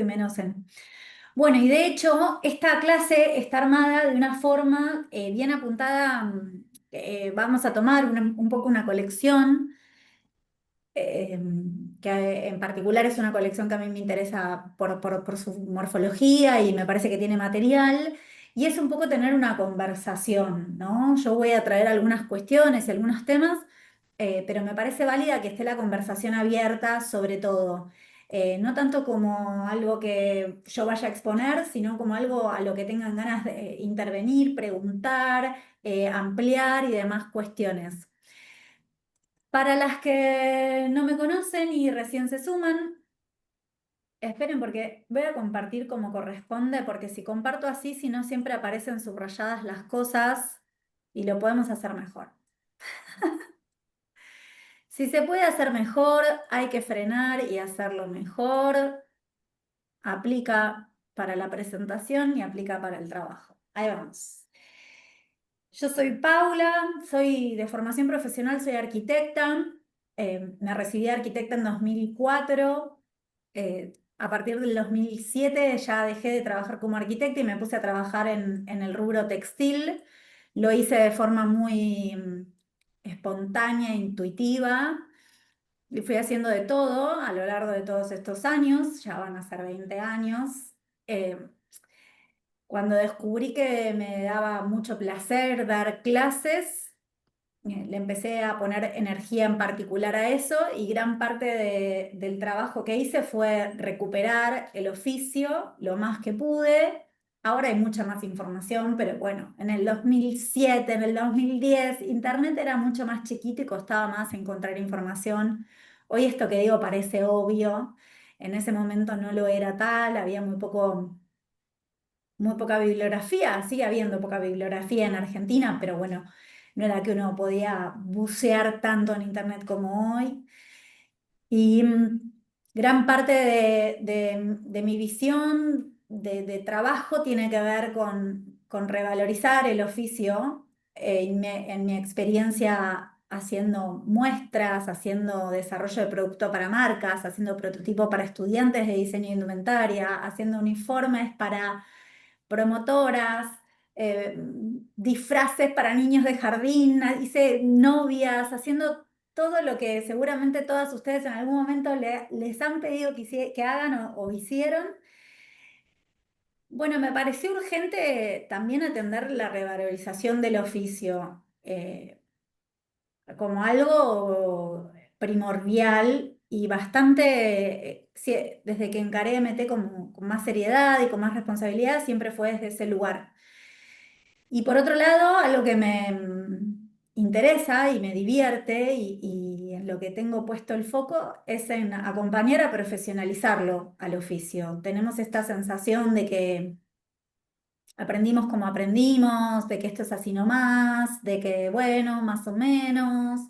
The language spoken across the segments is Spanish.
y menos en... Bueno, y de hecho, esta clase está armada de una forma bien apuntada. Vamos a tomar un poco una colección, eh, que en particular es una colección que a mí me interesa por su morfología y me parece que tiene material. Y es un poco tener una conversación, ¿no? Yo voy a traer algunas cuestiones y algunos temas, pero me parece válida que esté la conversación abierta sobre todo. No tanto como algo que yo vaya a exponer, sino como algo a lo que tengan ganas de intervenir, preguntar, ampliar y demás cuestiones. Para las que no me conocen y recién se suman, esperen porque voy a compartir como corresponde, porque si comparto así, si no siempre aparecen subrayadas las cosas y lo podemos hacer mejor. Si se puede hacer mejor, hay que frenar y hacerlo mejor. Aplica para la presentación y aplica para el trabajo. Ahí vamos. Yo soy Paula, soy de formación profesional, soy arquitecta. Me recibí de arquitecta en 2004. A partir del 2007 ya dejé de trabajar como arquitecta y me puse a trabajar en el rubro textil. Lo hice de forma muy espontánea, intuitiva. Y fui haciendo de todo a lo largo de todos estos años, ya van a ser 20 años. Eh, Cuando descubrí que me daba mucho placer dar clases, le empecé a poner energía en particular a eso y gran parte del trabajo que hice fue recuperar el oficio lo más que pude. Ahora hay mucha más información, pero bueno, en el 2007, en el 2010, Internet era mucho más chiquito y costaba más encontrar información. Hoy esto que digo parece obvio, en ese momento no lo era tal, había muy poca bibliografía, sigue habiendo poca bibliografía en Argentina, pero bueno, no era que uno podía bucear tanto en Internet como hoy. Y gran parte de mi visión de trabajo tiene que ver con revalorizar el oficio, en mi experiencia haciendo muestras, haciendo desarrollo de producto para marcas, haciendo prototipo para estudiantes de diseño de indumentaria, haciendo uniformes para promotoras, disfraces para niños de jardín, hice novias, haciendo todo lo que seguramente todas ustedes en algún momento les han pedido que hagan o hicieron. Bueno, me pareció urgente también atender la revalorización del oficio, como algo primordial y bastante, sí, desde que encaré MT con más seriedad y con más responsabilidad, siempre fue desde ese lugar. Y por otro lado, algo que me interesa y me divierte y en lo que tengo puesto el foco es en acompañar a profesionalizarlo al oficio. Tenemos esta sensación de que aprendimos como aprendimos, de que esto es así nomás, de que bueno, más o menos.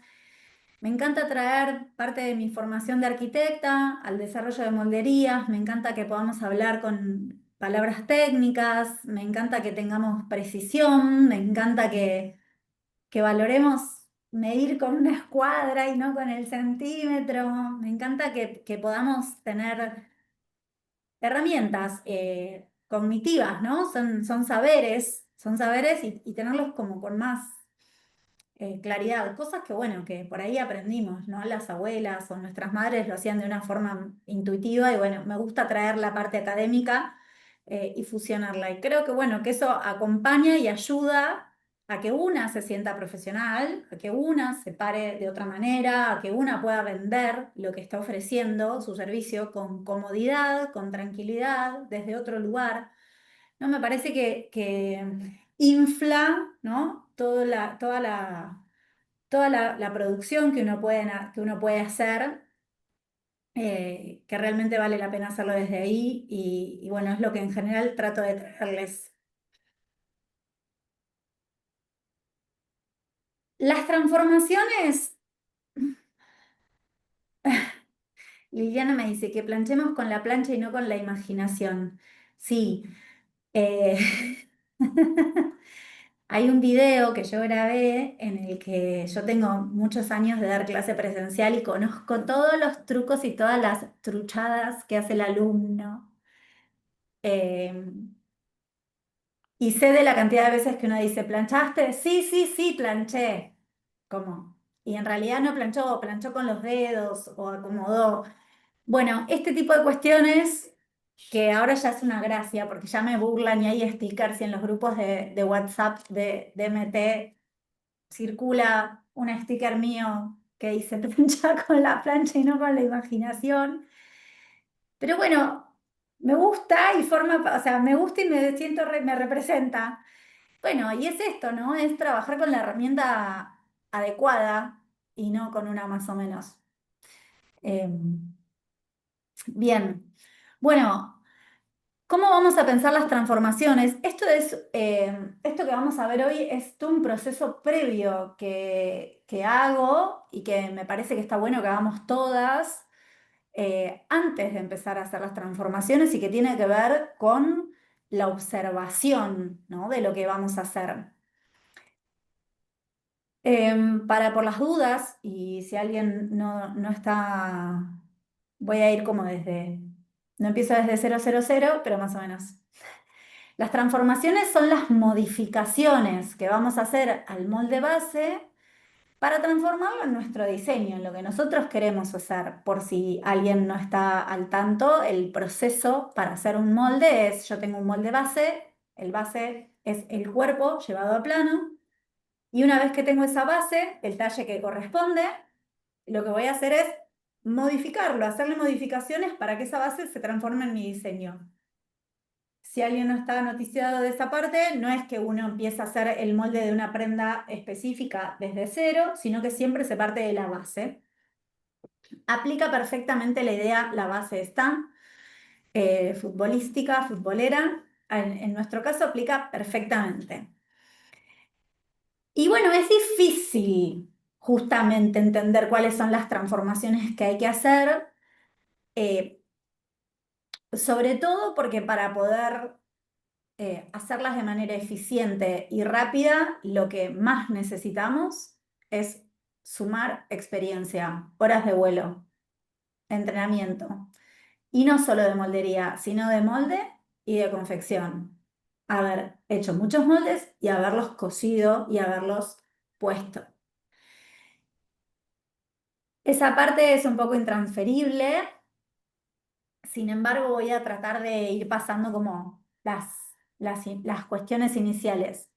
Me encanta traer parte de mi formación de arquitecta al desarrollo de molderías, me encanta que podamos hablar con palabras técnicas, me encanta que tengamos precisión, me encanta que valoremos medir con una escuadra y no con el centímetro, me encanta que podamos tener herramientas cognitivas, ¿no? Son saberes y tenerlos como con más claridad, cosas que bueno, que por ahí aprendimos, ¿no? Las abuelas o nuestras madres lo hacían de una forma intuitiva y bueno, me gusta traer la parte académica y fusionarla. Y creo que bueno, que eso acompaña y ayuda a que una se sienta profesional, a que una se pare de otra manera, a que una pueda vender lo que está ofreciendo, su servicio, con comodidad, con tranquilidad, desde otro lugar. ¿No? Me parece que infla, ¿no? Toda la producción que uno puede hacer, que realmente vale la pena hacerlo desde ahí y bueno, es lo que en general trato de traerles. Las transformaciones, Liliana me dice que planchemos con la plancha y no con la imaginación. Sí. eh, Hay un video que yo grabé en el que yo tengo muchos años de dar clase presencial y conozco todos los trucos y todas las truchadas que hace el alumno. Eh, y sé de la cantidad de veces que uno dice, ¿planchaste? Sí, sí, sí, planché. ¿Cómo? Y en realidad no planchó, planchó con los dedos o acomodó. Bueno, este tipo de cuestiones que ahora ya es una gracia porque ya me burlan y hay stickers y en los grupos de WhatsApp de MT circula un sticker mío que dice plancha con la plancha y no con la imaginación. Pero bueno, me gusta y forma, o sea, me gusta y me siento, me representa. Bueno, y es esto, ¿no? Es trabajar con la herramienta adecuada y no con una más o menos. Bien. Bueno, ¿cómo vamos a pensar las transformaciones? Esto que vamos a ver hoy es todo un proceso previo que hago y que me parece que está bueno que hagamos todas antes de empezar a hacer las transformaciones y que tiene que ver con la observación, ¿no? De lo que vamos a hacer. Para por las dudas, y si alguien no está, voy a ir como desde, no empiezo desde 000, pero más o menos. Las transformaciones son las modificaciones que vamos a hacer al molde base para transformarlo en nuestro diseño, en lo que nosotros queremos hacer. Por si alguien no está al tanto, el proceso para hacer un molde es, yo tengo un molde base, el base es el cuerpo llevado a plano, y una vez que tengo esa base, el talle que corresponde, lo que voy a hacer es modificarlo, hacerle modificaciones para que esa base se transforme en mi diseño. Si alguien no está noticiado de esa parte, no es que uno empieza a hacer el molde de una prenda específica desde cero, sino que siempre se parte de la base. Aplica perfectamente la idea, la base está, futbolística, futbolera. En nuestro caso aplica perfectamente. Y bueno, es difícil justamente entender cuáles son las transformaciones que hay que hacer, eh, sobre todo porque para poder hacerlas de manera eficiente y rápida, lo que más necesitamos es sumar experiencia, horas de vuelo, entrenamiento. Y no solo de moldería, sino de molde y de confección. Haber hecho muchos moldes y haberlos cosido y haberlos puesto. Esa parte es un poco intransferible, sin embargo voy a tratar de ir pasando como las cuestiones iniciales.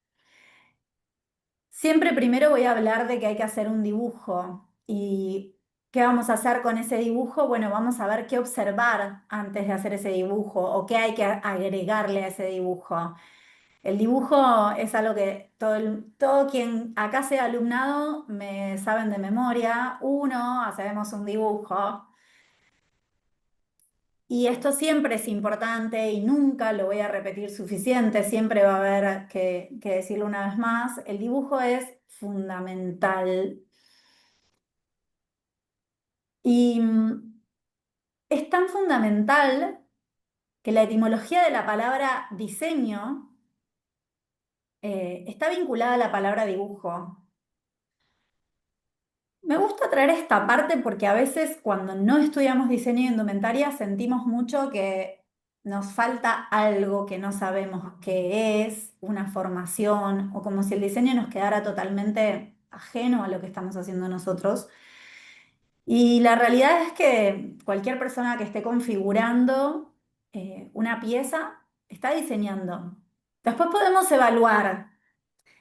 Siempre primero voy a hablar de que hay que hacer un dibujo. ¿Y qué vamos a hacer con ese dibujo? Bueno, vamos a ver qué observar antes de hacer ese dibujo o qué hay que agregarle a ese dibujo. El dibujo es algo que todo quien acá sea alumnado me saben de memoria. Uno, hacemos un dibujo. Y esto siempre es importante y nunca lo voy a repetir suficiente, siempre va a haber que decirlo una vez más. El dibujo es fundamental. Y es tan fundamental que la etimología de la palabra diseño está vinculada a la palabra dibujo. Me gusta traer esta parte porque a veces cuando no estudiamos diseño de indumentaria sentimos mucho que nos falta algo que no sabemos qué es, una formación, o como si el diseño nos quedara totalmente ajeno a lo que estamos haciendo nosotros. Y la realidad es que cualquier persona que esté configurando una pieza está diseñando. Después podemos evaluar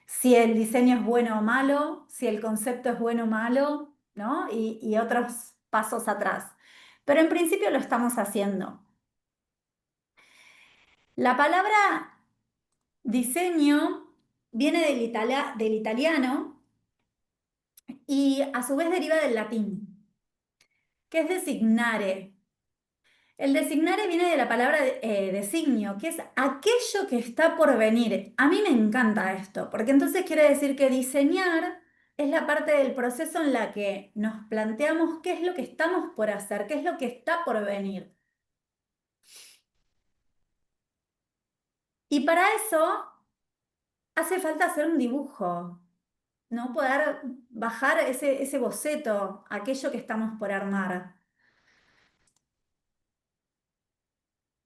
si el diseño es bueno o malo, si el concepto es bueno o malo, ¿no? Y otros pasos atrás. Pero en principio lo estamos haciendo. La palabra diseño viene del italiano y a su vez deriva del latín, que es designare. El designare viene de la palabra designio, que es aquello que está por venir. A mí me encanta esto, porque entonces quiere decir que diseñar es la parte del proceso en la que nos planteamos qué es lo que estamos por hacer, qué es lo que está por venir. Y para eso hace falta hacer un dibujo, ¿no? Poder bajar ese boceto, aquello que estamos por armar.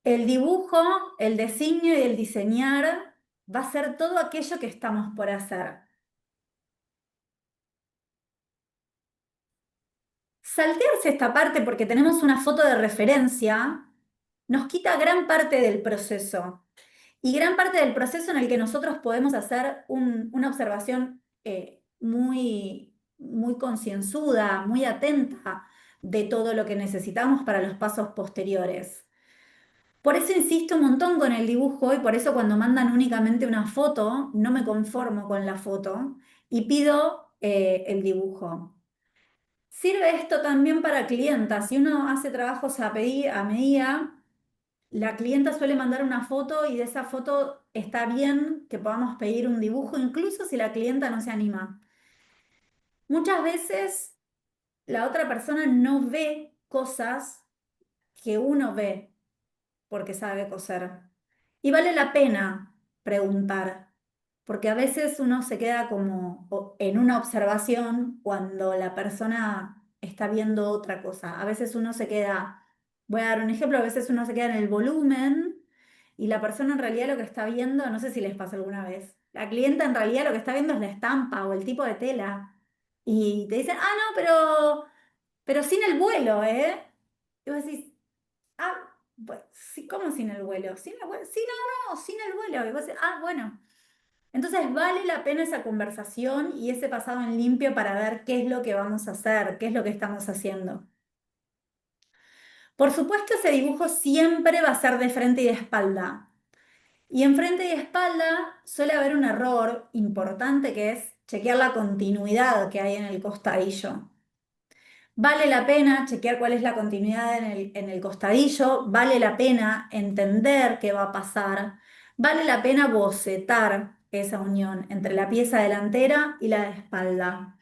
El dibujo, el diseño y el diseñar va a ser todo aquello que estamos por hacer. Saltearse esta parte porque tenemos una foto de referencia nos quita gran parte del proceso y gran parte del proceso en el que nosotros podemos hacer una observación muy concienzuda, muy atenta de todo lo que necesitamos para los pasos posteriores. Por eso insisto un montón con el dibujo y por eso cuando mandan únicamente una foto, no me conformo con la foto y pido el dibujo. Sirve esto también para clientas. Si uno hace trabajos a medida, la clienta suele mandar una foto y de esa foto está bien que podamos pedir un dibujo, incluso si la clienta no se anima. Muchas veces la otra persona no ve cosas que uno ve porque sabe coser. Y vale la pena preguntar, porque a veces uno se queda como en una observación cuando la persona está viendo otra cosa. A veces uno se queda, voy a dar un ejemplo, a veces uno se queda en el volumen y la persona en realidad lo que está viendo, no sé si les pasa alguna vez, la clienta en realidad lo que está viendo es la estampa o el tipo de tela. Y te dicen, ah, no, pero sin el vuelo, ¿eh? Y vos decís, ah, pues, sí, ¿cómo sin el vuelo? ¿Sin el vuelo? Sí, no, no, sin el vuelo. Y vos decís, ah, bueno. Entonces vale la pena esa conversación y ese pasado en limpio para ver qué es lo que vamos a hacer, qué es lo que estamos haciendo. Por supuesto, ese dibujo siempre va a ser de frente y de espalda. Y en frente y espalda suele haber un error importante que es chequear la continuidad que hay en el costadillo. Vale la pena chequear cuál es la continuidad en el costadillo, vale la pena entender qué va a pasar, vale la pena bocetar esa unión entre la pieza delantera y la de espalda.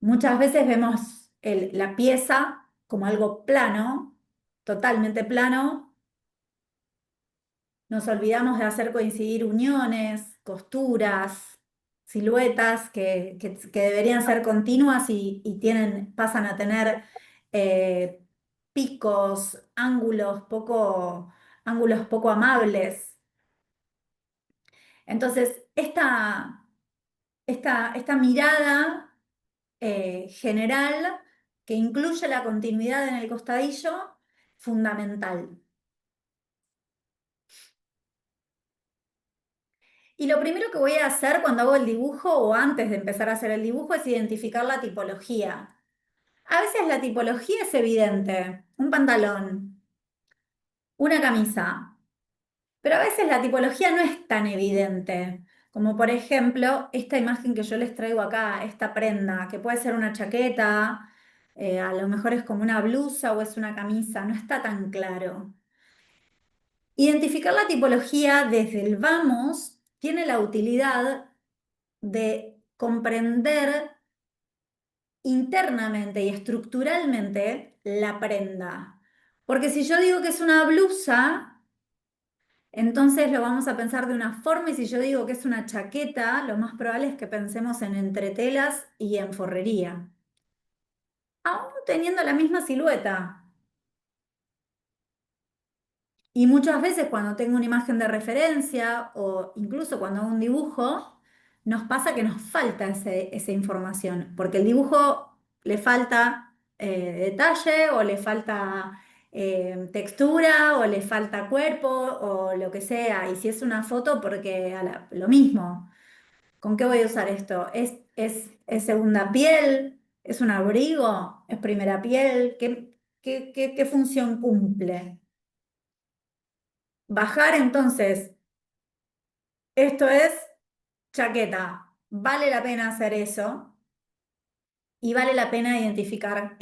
Muchas veces vemos la pieza como algo plano, totalmente plano, nos olvidamos de hacer coincidir uniones, costuras, siluetas que deberían ser continuas y pasan a tener eh, picos, ángulos poco amables. Entonces, esta mirada general que incluye la continuidad en el costadillo, fundamental. Y lo primero que voy a hacer cuando hago el dibujo o antes de empezar a hacer el dibujo es identificar la tipología. A veces la tipología es evidente, un pantalón, una camisa, pero a veces la tipología no es tan evidente, como por ejemplo esta imagen que yo les traigo acá, esta prenda, que puede ser una chaqueta, a lo mejor es como una blusa o es una camisa, no está tan claro. Identificar la tipología desde el vamos tiene la utilidad de comprender internamente y estructuralmente la prenda. Porque si yo digo que es una blusa, entonces lo vamos a pensar de una forma y si yo digo que es una chaqueta, lo más probable es que pensemos en entretelas y en forrería, aún teniendo la misma silueta. Y muchas veces cuando tengo una imagen de referencia o incluso cuando hago un dibujo, nos pasa que nos falta esa información, porque el dibujo le falta detalle o le falta textura o le falta cuerpo o lo que sea. Y si es una foto, porque lo mismo, ¿con qué voy a usar esto? ¿Es segunda piel? ¿Es un abrigo? ¿Es primera piel? ¿Qué función cumple? Bajar entonces, esto es chaqueta. Vale la pena hacer eso y vale la pena identificar,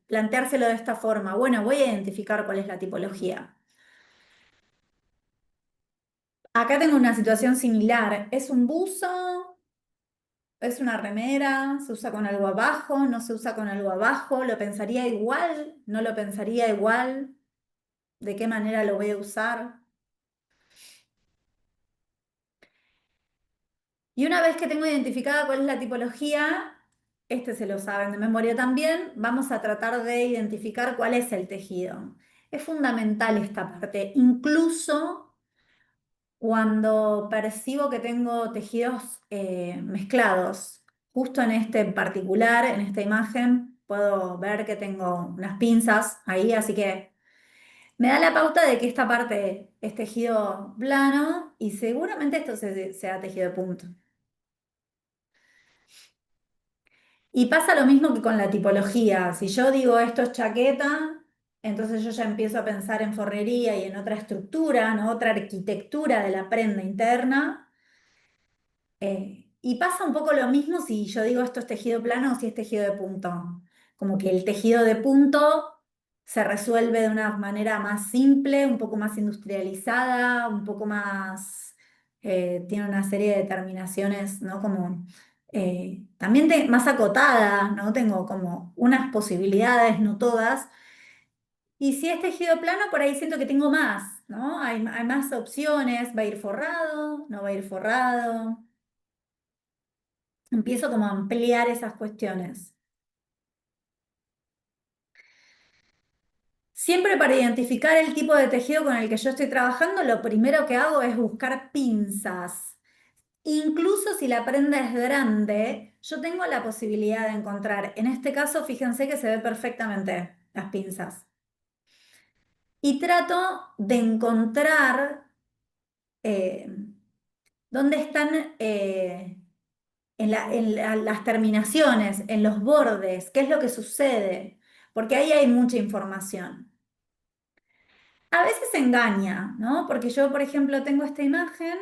planteárselo de esta forma. Bueno, voy a identificar cuál es la tipología. Acá tengo una situación similar. ¿Es un buzo? ¿Es una remera? ¿Se usa con algo abajo? ¿No se usa con algo abajo? ¿Lo pensaría igual? ¿No lo pensaría igual? ¿De qué manera lo voy a usar? Y una vez que tengo identificada cuál es la tipología, este se lo saben de memoria también, vamos a tratar de identificar cuál es el tejido. Es fundamental esta parte, incluso cuando percibo que tengo tejidos mezclados. Justo en este en particular, en esta imagen, puedo ver que tengo unas pinzas ahí, así que me da la pauta de que esta parte es tejido plano y seguramente esto sea tejido de punto. Y pasa lo mismo que con la tipología. Si yo digo esto es chaqueta, entonces yo ya empiezo a pensar en forrería y en otra estructura, ¿no? Otra arquitectura de la prenda interna. Y pasa un poco lo mismo si yo digo esto es tejido plano o si es tejido de punto. Como que el tejido de punto se resuelve de una manera más simple, un poco más industrializada, un poco más, tiene una serie de terminaciones, ¿no? Como también más acotada, ¿no? Tengo como unas posibilidades, no todas. Y si es tejido plano, por ahí siento que tengo más, ¿no? Hay más opciones, va a ir forrado, no va a ir forrado. Empiezo como a ampliar esas cuestiones. Siempre para identificar el tipo de tejido con el que yo estoy trabajando, lo primero que hago es buscar pinzas. Incluso si la prenda es grande, yo tengo la posibilidad de encontrar, en este caso, fíjense que se ve perfectamente las pinzas. Y trato de encontrar eh, dónde están las terminaciones, en los bordes, qué es lo que sucede, porque ahí hay mucha información. A veces engaña, ¿no? Porque yo, por ejemplo, tengo esta imagen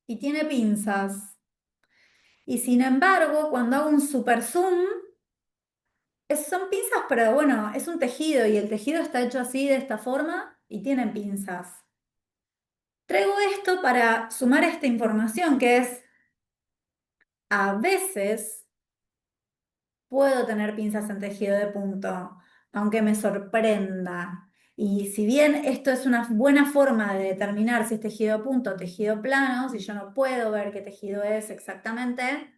y tiene pinzas. Y sin embargo, cuando hago un super zoom, son pinzas, pero bueno, es un tejido y el tejido está hecho así, de esta forma, y tiene pinzas. Traigo esto para sumar esta información, que es, a veces puedo tener pinzas en tejido de punto, aunque me sorprenda. Y si bien esto es una buena forma de determinar si es tejido de punto o tejido plano, si yo no puedo ver qué tejido es exactamente,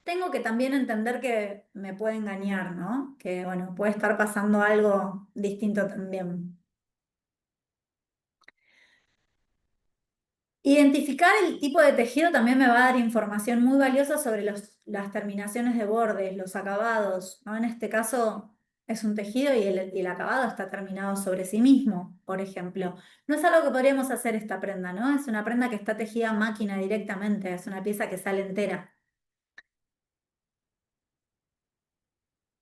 tengo que también entender que me puede engañar, ¿no? Que bueno, puede estar pasando algo distinto también. Identificar el tipo de tejido también me va a dar información muy valiosa sobre las terminaciones de bordes, los acabados, ¿no? En este caso es un tejido y el acabado está terminado sobre sí mismo, por ejemplo. No es algo que podríamos hacer esta prenda, ¿no? Es una prenda que está tejida a máquina directamente, es una pieza que sale entera.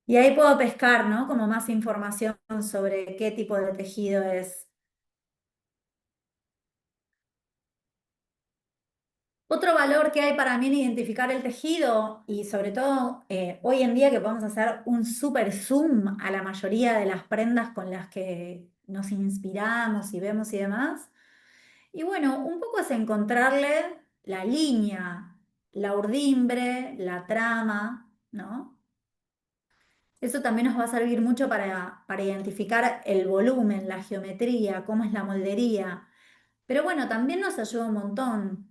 Y ahí puedo pescar, ¿no? Como más información sobre qué tipo de tejido es. Otro valor que hay para mí en identificar el tejido y sobre todo hoy en día que podemos hacer un super zoom a la mayoría de las prendas con las que nos inspiramos y vemos y demás. Y bueno, un poco es encontrarle la línea, la urdimbre, la trama, ¿no? Eso también nos va a servir mucho para identificar el volumen, la geometría, cómo es la moldería. Pero bueno, también nos ayuda un montón.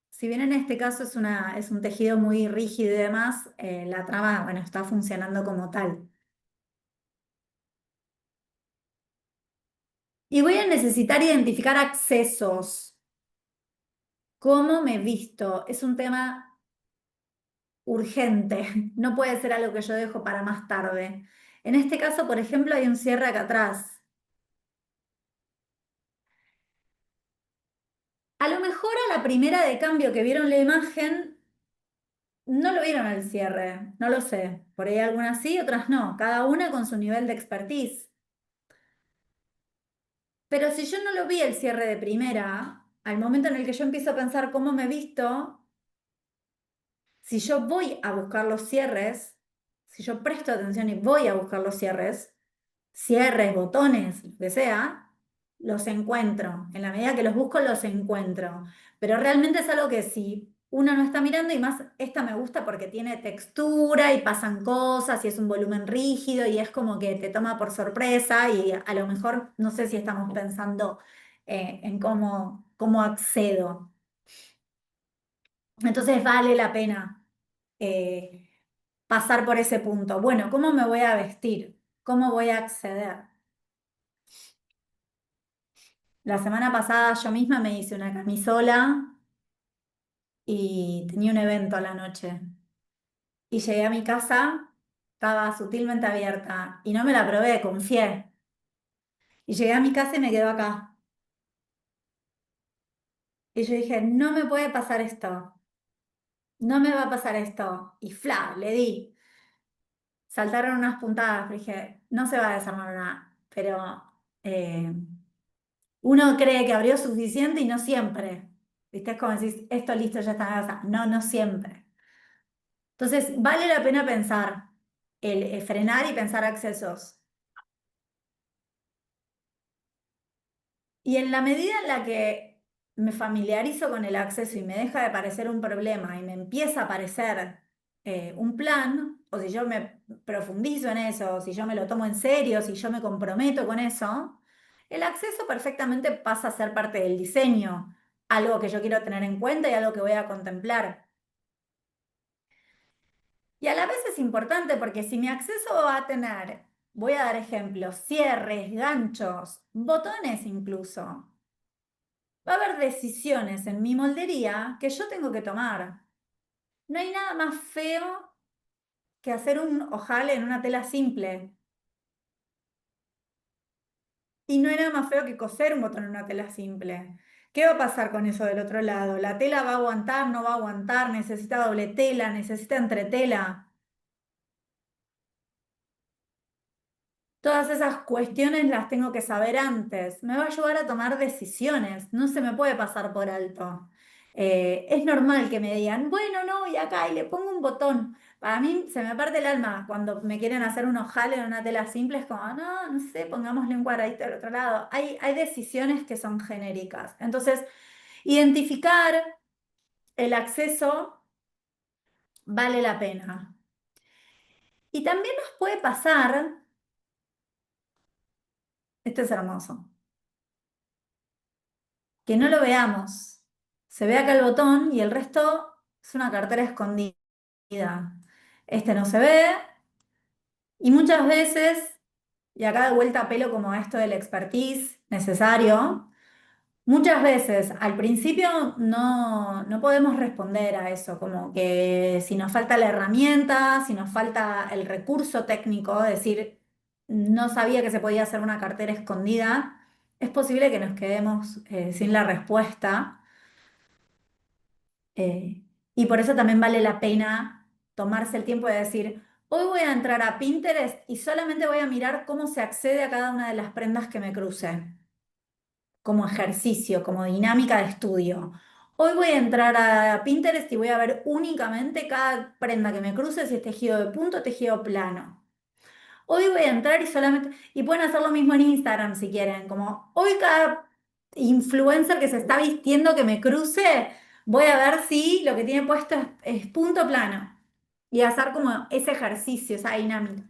Si bien en este caso es un tejido muy rígido y demás, la trama, bueno, está funcionando como tal. Y voy a necesitar identificar accesos. ¿Cómo me visto? Es un tema urgente. No puede ser algo que yo dejo para más tarde. En este caso, por ejemplo, hay un cierre acá atrás. A lo mejor a la primera de cambio que vieron la imagen, no lo vieron al cierre. No lo sé. Por ahí algunas sí, otras no. Cada una con su nivel de expertise. Pero si yo no lo vi el cierre de primera, al momento en el que yo empiezo a pensar cómo me he visto, si yo voy a buscar los cierres, si yo presto atención y voy a buscar los cierres, cierres, botones, lo que sea, los encuentro. En la medida que los busco, los encuentro. Pero realmente es algo que si uno no está mirando, y más esta me gusta porque tiene textura y pasan cosas y es un volumen rígido y es como que te toma por sorpresa y a lo mejor no sé si estamos pensando en cómo accedo. Entonces vale la pena. eh, pasar por ese punto. Bueno, ¿cómo me voy a vestir? ¿Cómo voy a acceder? La semana pasada yo misma me hice una camisola y tenía un evento a la noche. Y llegué a mi casa, estaba sutilmente abierta y no me la probé, confié. Y llegué a mi casa y me quedó acá. Y yo dije, no me puede pasar esto, no me va a pasar esto. Y fla, le di. Saltaron unas puntadas, dije, no se va a desarmar nada. Pero eh, uno cree que abrió suficiente y no siempre. ¿Viste? Es como decís, esto listo, ya está en casa. No, no siempre. Entonces, vale la pena pensar, frenar y pensar accesos. Y en la medida en la que me familiarizo con el acceso y me deja de parecer un problema y me empieza a parecer un plan, o si yo me profundizo en eso, o si yo me lo tomo en serio, si yo me comprometo con eso, el acceso perfectamente pasa a ser parte del diseño, algo que yo quiero tener en cuenta y algo que voy a contemplar. Y a la vez es importante porque si mi acceso va a tener, voy a dar ejemplos, cierres, ganchos, botones incluso. Va a haber decisiones en mi moldería que yo tengo que tomar. No hay nada más feo que hacer un ojal en una tela simple. Y no hay nada más feo que coser un botón en una tela simple. ¿Qué va a pasar con eso del otro lado? ¿La tela va a aguantar, no va a aguantar? ¿Necesita doble tela? ¿Necesita entretela? Todas esas cuestiones las tengo que saber antes. Me va a ayudar a tomar decisiones. No se me puede pasar por alto. Es normal que me digan, bueno, no, y acá, y le pongo un botón. Para mí se me parte el alma cuando me quieren hacer un ojal en una tela simple. Es como, no, no sé, pongámosle un cuadradito al otro lado. Hay decisiones que son genéricas. Entonces, identificar el acceso vale la pena. Y también nos puede pasar, esto es hermoso, que no lo veamos. Se ve acá el botón y el resto es una cartera escondida. Este no se ve y muchas veces, y acá de vuelta apelo como a esto del expertise necesario, muchas veces al principio no podemos responder a eso, como que si nos falta la herramienta, si nos falta el recurso técnico, es decir, no sabía que se podía hacer una cartera escondida, es posible que nos quedemos sin la respuesta. Y por eso también vale la pena tomarse el tiempo de decir, hoy voy a entrar a Pinterest y solamente voy a mirar cómo se accede a cada una de las prendas que me cruce, como ejercicio, como dinámica de estudio. Hoy voy a entrar a Pinterest y voy a ver únicamente cada prenda que me cruce, si es tejido de punto o tejido plano. Hoy voy a entrar y solamente, y pueden hacer lo mismo en Instagram si quieren, como hoy cada influencer que se está vistiendo que me cruce, voy a ver si lo que tiene puesto es punto plano y hacer como ese ejercicio, esa dinámica.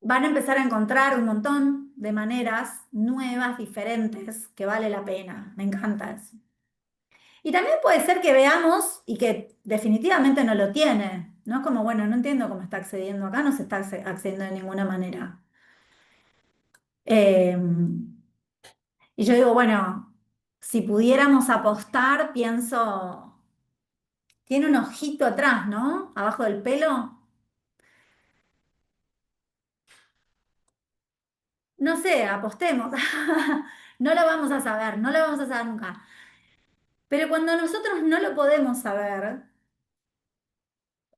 Van a empezar a encontrar un montón de maneras nuevas, diferentes, que vale la pena. Me encanta eso. Y también puede ser que veamos y que definitivamente no lo tiene. No es como, bueno, no entiendo cómo está accediendo acá, no se está accediendo de ninguna manera. Eh, y yo digo, bueno, si pudiéramos apostar, pienso, tiene un ojito atrás, ¿no? Abajo del pelo. No sé, apostemos. No lo vamos a saber, no lo vamos a saber nunca. Pero cuando nosotros no lo podemos saber,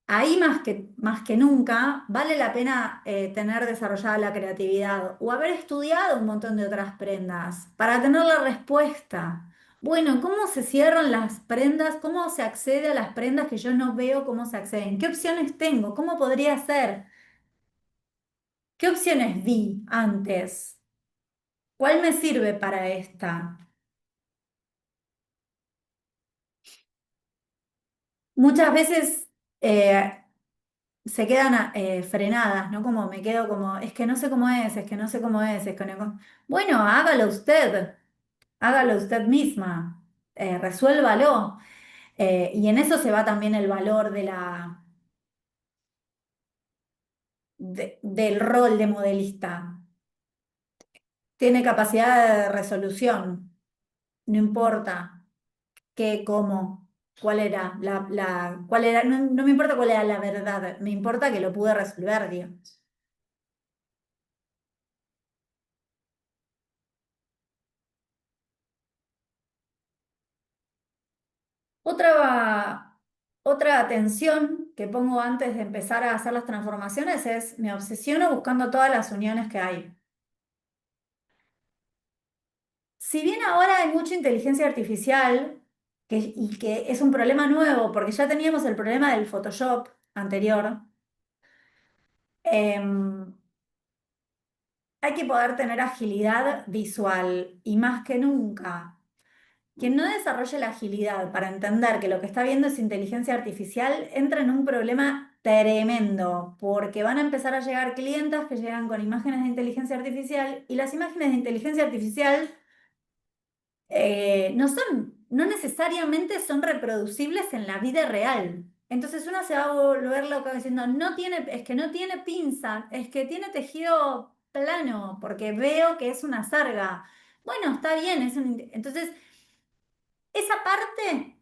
ahí más que nunca vale la pena tener desarrollada la creatividad o haber estudiado un montón de otras prendas para tener la respuesta. Bueno, ¿cómo se cierran las prendas? ¿Cómo se accede a las prendas que yo no veo cómo se acceden? ¿Qué opciones tengo? ¿Cómo podría ser? ¿Qué opciones vi antes? ¿Cuál me sirve para esta? Muchas veces se quedan frenadas, ¿no? Como me quedo como, es que no sé cómo es que no sé cómo es que no... Bueno, hágalo usted misma, resuélvalo. Y en eso se va también el valor de del rol de modelista. Tiene capacidad de resolución, no importa qué, cómo, cuál era, cuál era, no me importa cuál era la verdad, me importa que lo pude resolver, digamos. Otra, otra atención que pongo antes de empezar a hacer las transformaciones es, me obsesiono buscando todas las uniones que hay. Si bien ahora hay mucha inteligencia artificial, y que es un problema nuevo, porque ya teníamos el problema del Photoshop anterior, em, hay que poder tener agilidad visual y más que nunca. Quien no desarrolle la agilidad para entender que lo que está viendo es inteligencia artificial entra en un problema tremendo, porque van a empezar a llegar clientas que llegan con imágenes de inteligencia artificial y las imágenes de inteligencia artificial no necesariamente son reproducibles en la vida real. Entonces uno se va a volver loco diciendo, no tiene, es que no tiene pinza, es que tiene tejido plano, porque veo que es una sarga. Bueno, está bien, entonces esa parte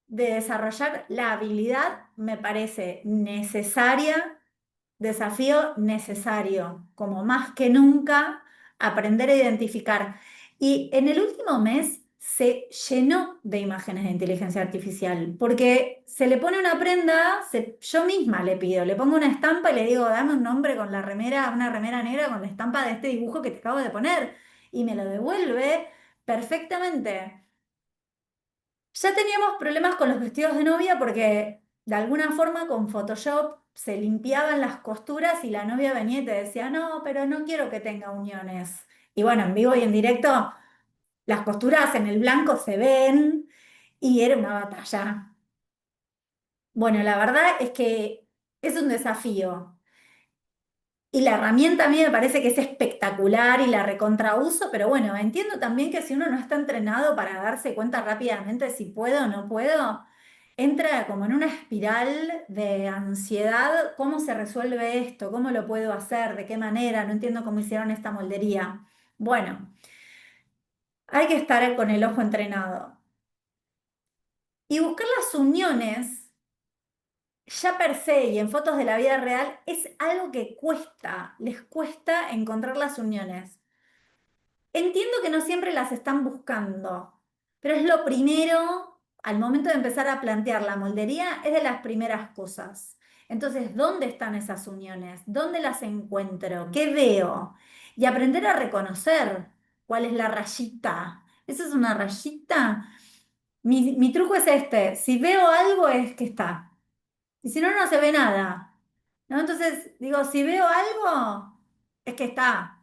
de desarrollar la habilidad me parece necesaria, desafío necesario, como más que nunca aprender a identificar. Y en el último mes se llenó de imágenes de inteligencia artificial, porque se le pone una prenda, yo misma le pido, le pongo una estampa y le digo, dame un nombre con la remera, una remera negra con la estampa de este dibujo que te acabo de poner, y me lo devuelve perfectamente. Ya teníamos problemas con los vestidos de novia porque de alguna forma con Photoshop se limpiaban las costuras y la novia venía y te decía, no, pero no quiero que tenga uniones. Y bueno, en vivo y en directo las costuras en el blanco se ven y era una batalla. Bueno, la verdad es que es un desafío. Y la herramienta a mí me parece que es espectacular y la recontrauso, pero bueno, entiendo también que si uno no está entrenado para darse cuenta rápidamente si puedo o no puedo, entra como en una espiral de ansiedad, ¿cómo se resuelve esto? ¿Cómo lo puedo hacer? ¿De qué manera? No entiendo cómo hicieron esta moldería. Bueno, hay que estar con el ojo entrenado. Y buscar las uniones, ya per se y en fotos de la vida real, es algo que cuesta, les cuesta encontrar las uniones. Entiendo que no siempre las están buscando, pero es lo primero, al momento de empezar a plantear la moldería, es de las primeras cosas. Entonces, ¿dónde están esas uniones? ¿Dónde las encuentro? ¿Qué veo? Y aprender a reconocer cuál es la rayita. ¿Eso es una rayita? Mi truco es este, si veo algo es que está, y si no, no se ve nada. ¿No? Entonces, digo, si veo algo, es que está.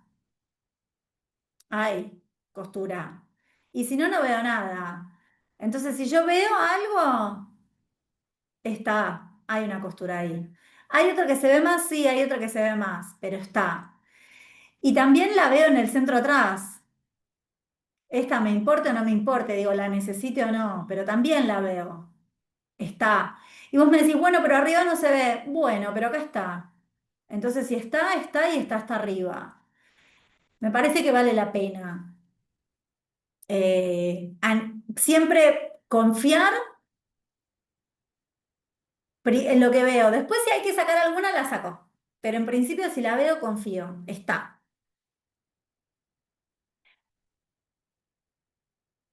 Hay costura. Y si no, no veo nada. Entonces, si yo veo algo, está, hay una costura ahí. Hay otra que se ve más, sí, hay otra que se ve más, pero está. Y también la veo en el centro atrás. Esta me importa o no me importa, digo, la necesite o no, pero también la veo. Está. Y vos me decís, bueno, pero arriba no se ve. Bueno, pero acá está. Entonces, si está, está y está hasta arriba. Me parece que vale la pena. Siempre confiar en lo que veo. Después, si hay que sacar alguna, la saco. Pero en principio, si la veo, confío. Está.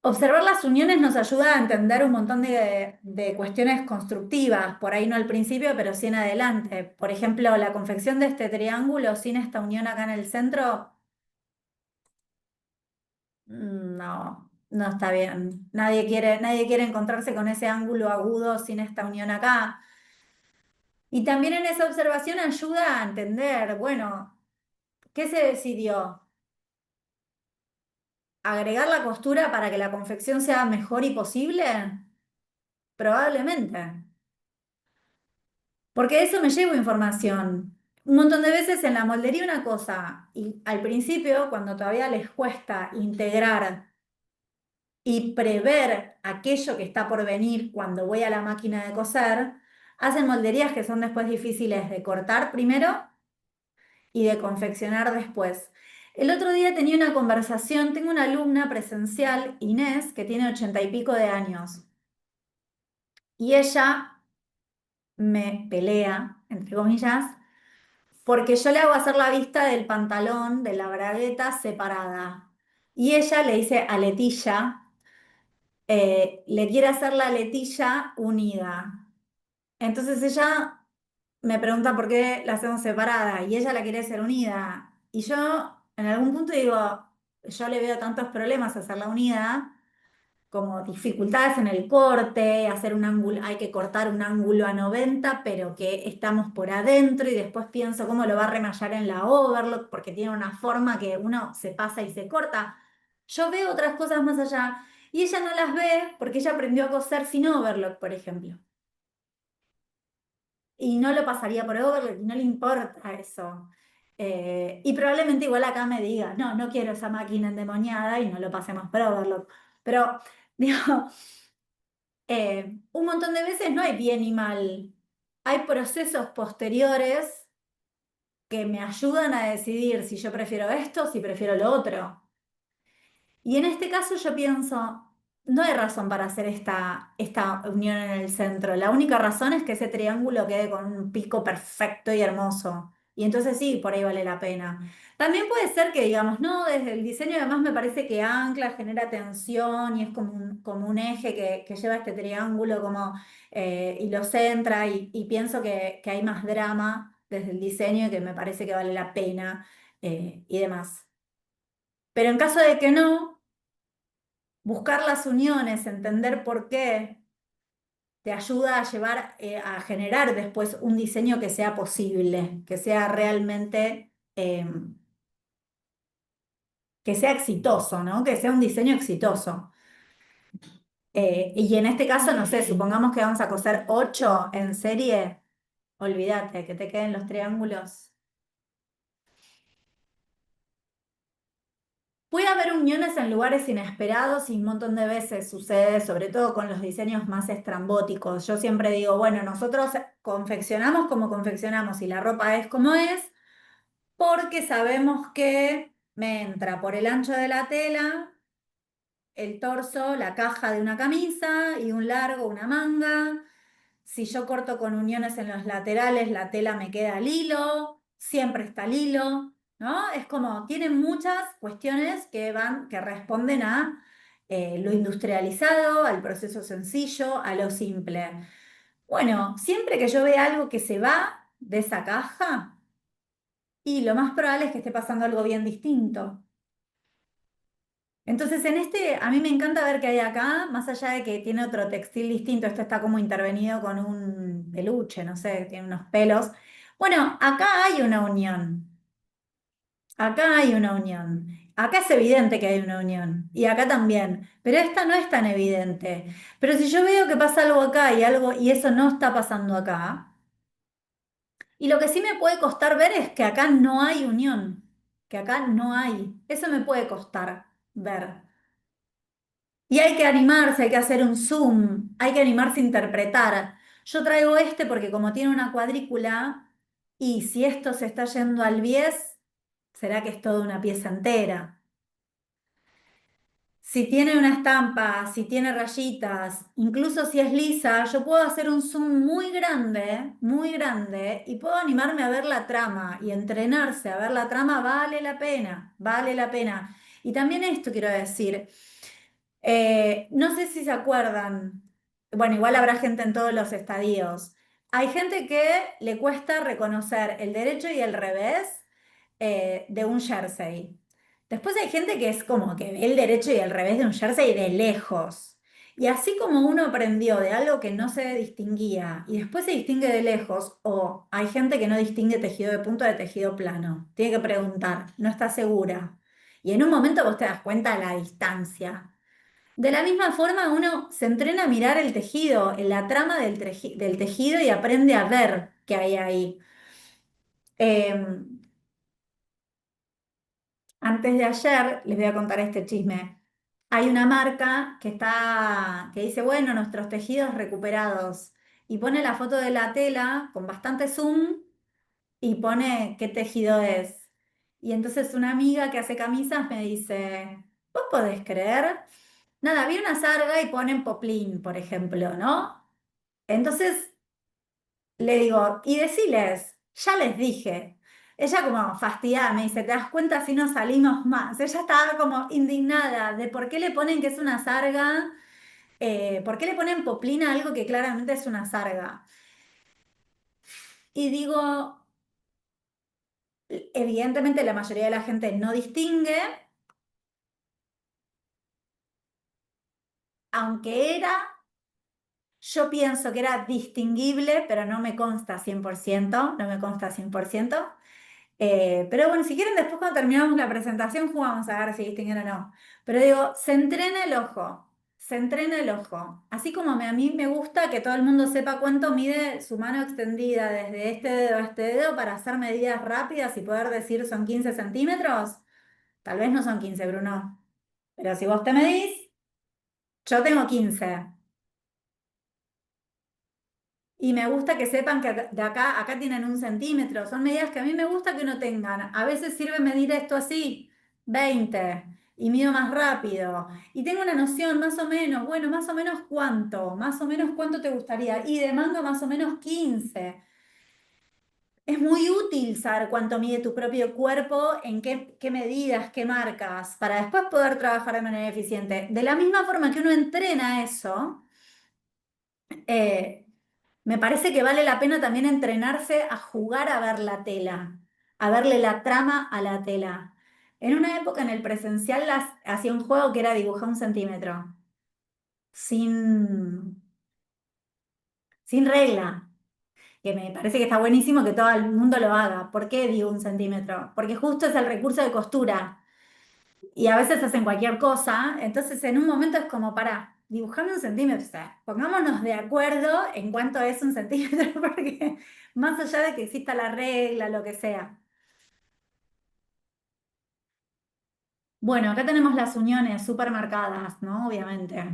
Observar las uniones nos ayuda a entender un montón de cuestiones constructivas, por ahí no al principio, pero sí en adelante. Por ejemplo, la confección de este triángulo sin esta unión acá en el centro, no, no está bien. Nadie quiere encontrarse con ese ángulo agudo sin esta unión acá. Y también en esa observación ayuda a entender, bueno, ¿qué se decidió? ¿Agregar la costura para que la confección sea mejor y posible? Probablemente, porque de eso me llevo información. Un montón de veces en la moldería una cosa, y al principio, cuando todavía les cuesta integrar y prever aquello que está por venir cuando voy a la máquina de coser, Hacen molderías que son después difíciles de cortar primero y de confeccionar después. El otro día tenía una conversación, tengo una alumna presencial, Inés, que tiene 80 y pico de años, y ella me pelea, entre comillas, porque yo le hago hacer la vista del pantalón, de la bragueta separada. Y ella le dice aletilla, le quiere hacer la aletilla unida. Entonces ella me pregunta por qué la hacemos separada y ella la quiere hacer unida. Y yo en algún punto digo, yo le veo tantos problemas a hacerla unida, como dificultades en el corte, hacer un ángulo, hay que cortar un ángulo a 90, pero que estamos por adentro y después pienso cómo lo va a remallar en la overlock porque tiene una forma que uno se pasa y se corta. Yo veo otras cosas más allá y ella no las ve porque ella aprendió a coser sin overlock, por ejemplo. Y no lo pasaría por overlock, no le importa eso. Y probablemente igual acá me diga, no, no quiero esa máquina endemoniada y no lo pasemos por overlock. Pero, digo, un montón de veces no hay bien y mal. Hay procesos posteriores que me ayudan a decidir si yo prefiero esto o si prefiero lo otro. Y en este caso yo pienso, no hay razón para hacer esta unión en el centro. La única razón es que ese triángulo quede con un pico perfecto y hermoso. Y entonces sí, por ahí vale la pena. También puede ser que digamos, no, desde el diseño además me parece que ancla, genera tensión y es como un eje que lleva este triángulo como, y lo centra y pienso que hay más drama desde el diseño y que me parece que vale la pena y demás. Pero en caso de que no, buscar las uniones, entender por qué, te ayuda a llevar, a generar después un diseño que sea posible, que sea realmente, que sea exitoso, ¿no? Que sea un diseño exitoso. Y en este caso, no sé, supongamos que vamos a coser 8 en serie, olvídate, que te queden los triángulos. Puede haber uniones en lugares inesperados y un montón de veces sucede, sobre todo con los diseños más estrambóticos. Yo siempre digo, bueno, nosotros confeccionamos como confeccionamos y la ropa es como es, porque sabemos que me entra por el ancho de la tela, el torso, la caja de una camisa y un largo, una manga. Si yo corto con uniones en los laterales, la tela me queda al hilo, siempre está al hilo, ¿no? Es como, tiene muchas cuestiones que responden a lo industrializado, al proceso sencillo, a lo simple. Bueno, siempre que yo vea algo que se va de esa caja, y lo más probable es que esté pasando algo bien distinto. Entonces, a mí me encanta ver que hay acá, más allá de que tiene otro textil distinto, esto está como intervenido con un peluche, no sé, tiene unos pelos. Bueno, acá hay una unión, acá hay una unión. Acá es evidente que hay una unión, y acá también, pero esta no es tan evidente. Pero si yo veo que pasa algo acá y algo, y eso no está pasando acá, y lo que sí me puede costar ver es que acá no hay unión, que acá no hay. Eso me puede costar ver. Y hay que animarse, hay que hacer un zoom, hay que animarse a interpretar. Yo traigo este porque como tiene una cuadrícula, y si esto se está yendo al bies, será que es toda una pieza entera. Si tiene una estampa, si tiene rayitas, incluso si es lisa, yo puedo hacer un zoom muy grande, y puedo animarme a ver la trama y entrenarse a ver la trama vale la pena, vale la pena. Y también esto quiero decir. No sé si se acuerdan, bueno, igual habrá gente en todos los estadios. Hay gente que le cuesta reconocer el derecho y el revés de un jersey. Después hay gente que es como que ve el derecho y el revés de un jersey de lejos. Y así como uno aprendió de algo que no se distinguía y después se distingue de lejos, o hay gente que no distingue tejido de punto de tejido plano. Tiene que preguntar, no está segura. Y en un momento vos te das cuenta de la distancia. De la misma forma, uno se entrena a mirar el tejido, en la trama del tejido y aprende a ver qué hay ahí. Eh, Antes de ayer, les voy a contar este chisme. Hay una marca que dice, bueno, nuestros tejidos recuperados. y pone la foto de la tela con bastante zoom y pone qué tejido es. Y entonces una amiga que hace camisas me dice, ¿vos podés creer? Nada, vi una sarga y ponen poplin, por ejemplo, ¿no? Entonces le digo, y deciles, ya les dije. Ella como fastidiada me dice, ¿te das cuenta si no salimos más? Ella estaba como indignada de por qué le ponen que es una sarga, por qué le ponen poplin a algo que claramente es una sarga. Y digo, evidentemente la mayoría de la gente no distingue, aunque yo pienso que era distinguible, pero no me consta 100%, no me consta 100%. Pero bueno, si quieren después cuando terminamos la presentación jugamos a ver si distinguen o no. Pero digo, se entrena el ojo, se entrena el ojo. Así como a mí me gusta que todo el mundo sepa cuánto mide su mano extendida desde este dedo a este dedo para hacer medidas rápidas y poder decir son 15 centímetros. Tal vez no son 15, Bruno. Pero si vos te medís, yo tengo 15. Y me gusta que sepan que de acá tienen 1 centímetro. Son medidas que a mí me gusta que no tengan. A veces sirve medir esto así, 20, y mido más rápido. Y tengo una noción más o menos, bueno, más o menos cuánto te gustaría. Y de manga más o menos 15. Es muy útil saber cuánto mide tu propio cuerpo, en qué medidas, qué marcas, para después poder trabajar de manera eficiente. De la misma forma que uno entrena eso, eh, me parece que vale la pena también entrenarse a jugar a ver la tela, a verle la trama a la tela. En una época en el presencial hacía un juego que era dibujar 1 centímetro, sin, sin regla, que me parece que está buenísimo que todo el mundo lo haga. ¿Por qué digo 1 centímetro? Porque justo es el recurso de costura y a veces hacen cualquier cosa, entonces en un momento es como para dibujame 1 centímetro, o sea, pongámonos de acuerdo en cuánto es 1 centímetro, porque más allá de que exista la regla, lo que sea. Bueno, acá tenemos las uniones súper marcadas, ¿no? Obviamente.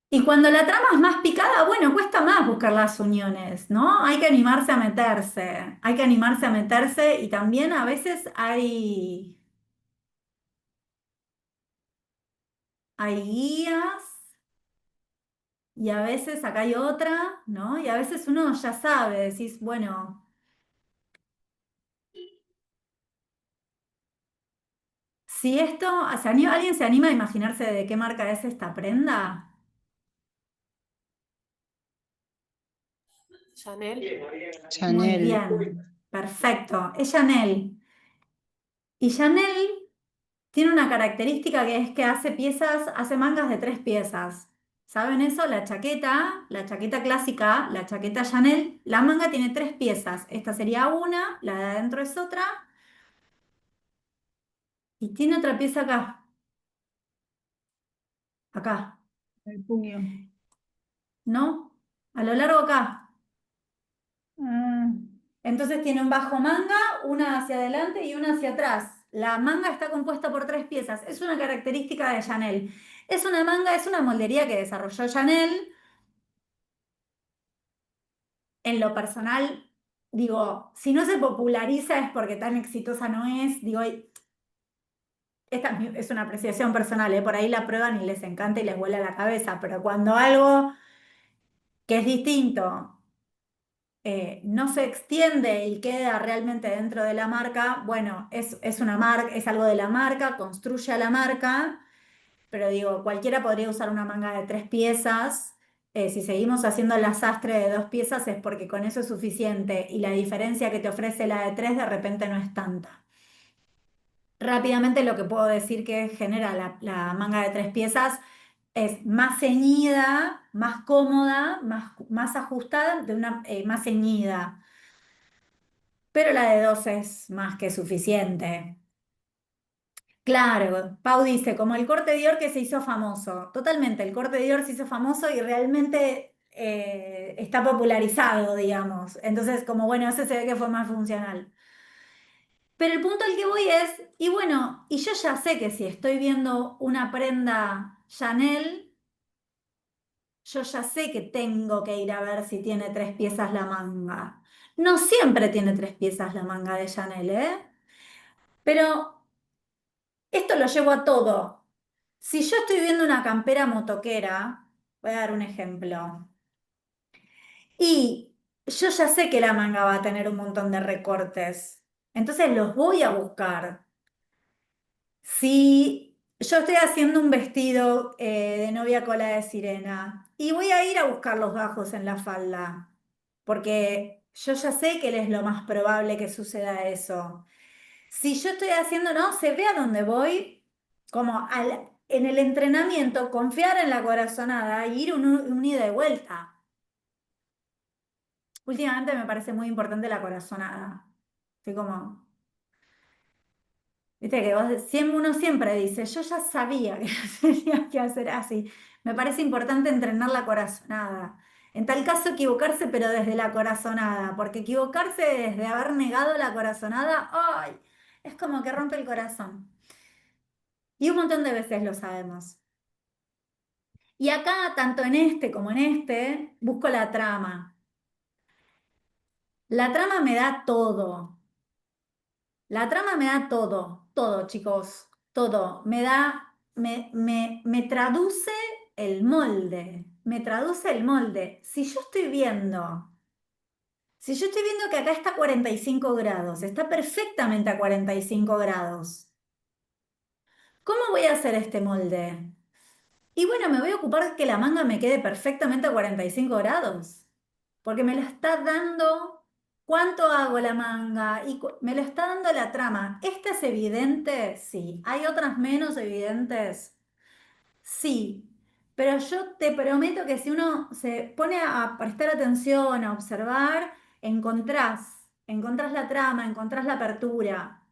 Y cuando la trama es más picada, bueno, cuesta más buscar las uniones, ¿no? Hay que animarse a meterse, hay que animarse a meterse y también a veces hay guías. Y a veces acá hay otra, ¿no? Y a veces uno ya sabe, decís, bueno, si esto, alguien se anima a imaginarse de qué marca es esta prenda. Chanel. Muy Chanel. bien, perfecto. Es Chanel. Y Chanel tiene una característica que es que hace piezas, hace mangas de 3 piezas. ¿Saben eso? La chaqueta clásica, la chaqueta Chanel, la manga tiene 3 piezas. Esta sería una, la de adentro es otra, y tiene otra pieza acá, acá. El puño. ¿No? A lo largo acá. Ah, Entonces tiene un bajo manga, una hacia adelante y una hacia atrás. La manga está compuesta por 3 piezas. Es una característica de Chanel. Es una manga, es una moldería que desarrolló Chanel. En lo personal, digo, si no se populariza es porque tan exitosa no es. Digo, esta es una apreciación personal, ¿eh? Por ahí la prueban y les encanta y les vuela la cabeza, pero cuando algo que es distinto no se extiende y queda realmente dentro de la marca, bueno, es una marca, es algo de la marca, construye a la marca, pero digo, cualquiera podría usar una manga de 3 piezas. Si seguimos haciendo el sastre de 2 piezas es porque con eso es suficiente y la diferencia que te ofrece la de tres de repente no es tanta. Rápidamente lo que puedo decir que genera la manga de 3 piezas es más ceñida, más cómoda, más ajustada, más ceñida. Pero la de dos es más que suficiente. Claro, Pau dice, como el corte Dior que se hizo famoso. Totalmente, el corte Dior se hizo famoso y realmente está popularizado, digamos. Entonces, como bueno, ese se ve que fue más funcional. Pero el punto al que voy es, y bueno, y yo ya sé que si estoy viendo una prenda Chanel, yo ya sé que tengo que ir a ver si tiene tres piezas la manga. No siempre tiene tres piezas la manga de Chanel, ¿eh? Pero esto lo llevo a todo. Si yo estoy viendo una campera motoquera, voy a dar un ejemplo, y yo ya sé que la manga va a tener un montón de recortes, entonces los voy a buscar. Si yo estoy haciendo un vestido de novia cola de sirena y voy a ir a buscar los bajos en la falda, porque yo ya sé que es lo más probable que suceda eso. Si yo estoy haciendo, no, se ve a dónde voy, como en el entrenamiento, confiar en la corazonada y ir un ida y vuelta. Últimamente me parece muy importante la corazonada. Estoy como, viste que uno siempre dice, yo ya sabía que tenía que hacer así. Me parece importante entrenar la corazonada. En tal caso, equivocarse, pero desde la corazonada, porque equivocarse desde haber negado la corazonada, ¡ay! Es como que rompe el corazón. Y un montón de veces lo sabemos. Y acá, tanto en este como en este, busco la trama. La trama me da todo. La trama me da todo, todo, chicos, todo. Me traduce el molde, me traduce el molde. Si yo estoy viendo que acá está a 45 grados, está perfectamente a 45 grados, ¿cómo voy a hacer este molde? Y bueno, me voy a ocupar que la manga me quede perfectamente a 45 grados, porque me lo está dando cuánto hago la manga y me lo está dando la trama. ¿Esta es evidente? Sí. ¿Hay otras menos evidentes? Sí. Pero yo te prometo que si uno se pone a prestar atención, a observar, encontrás la trama, encontrás la apertura.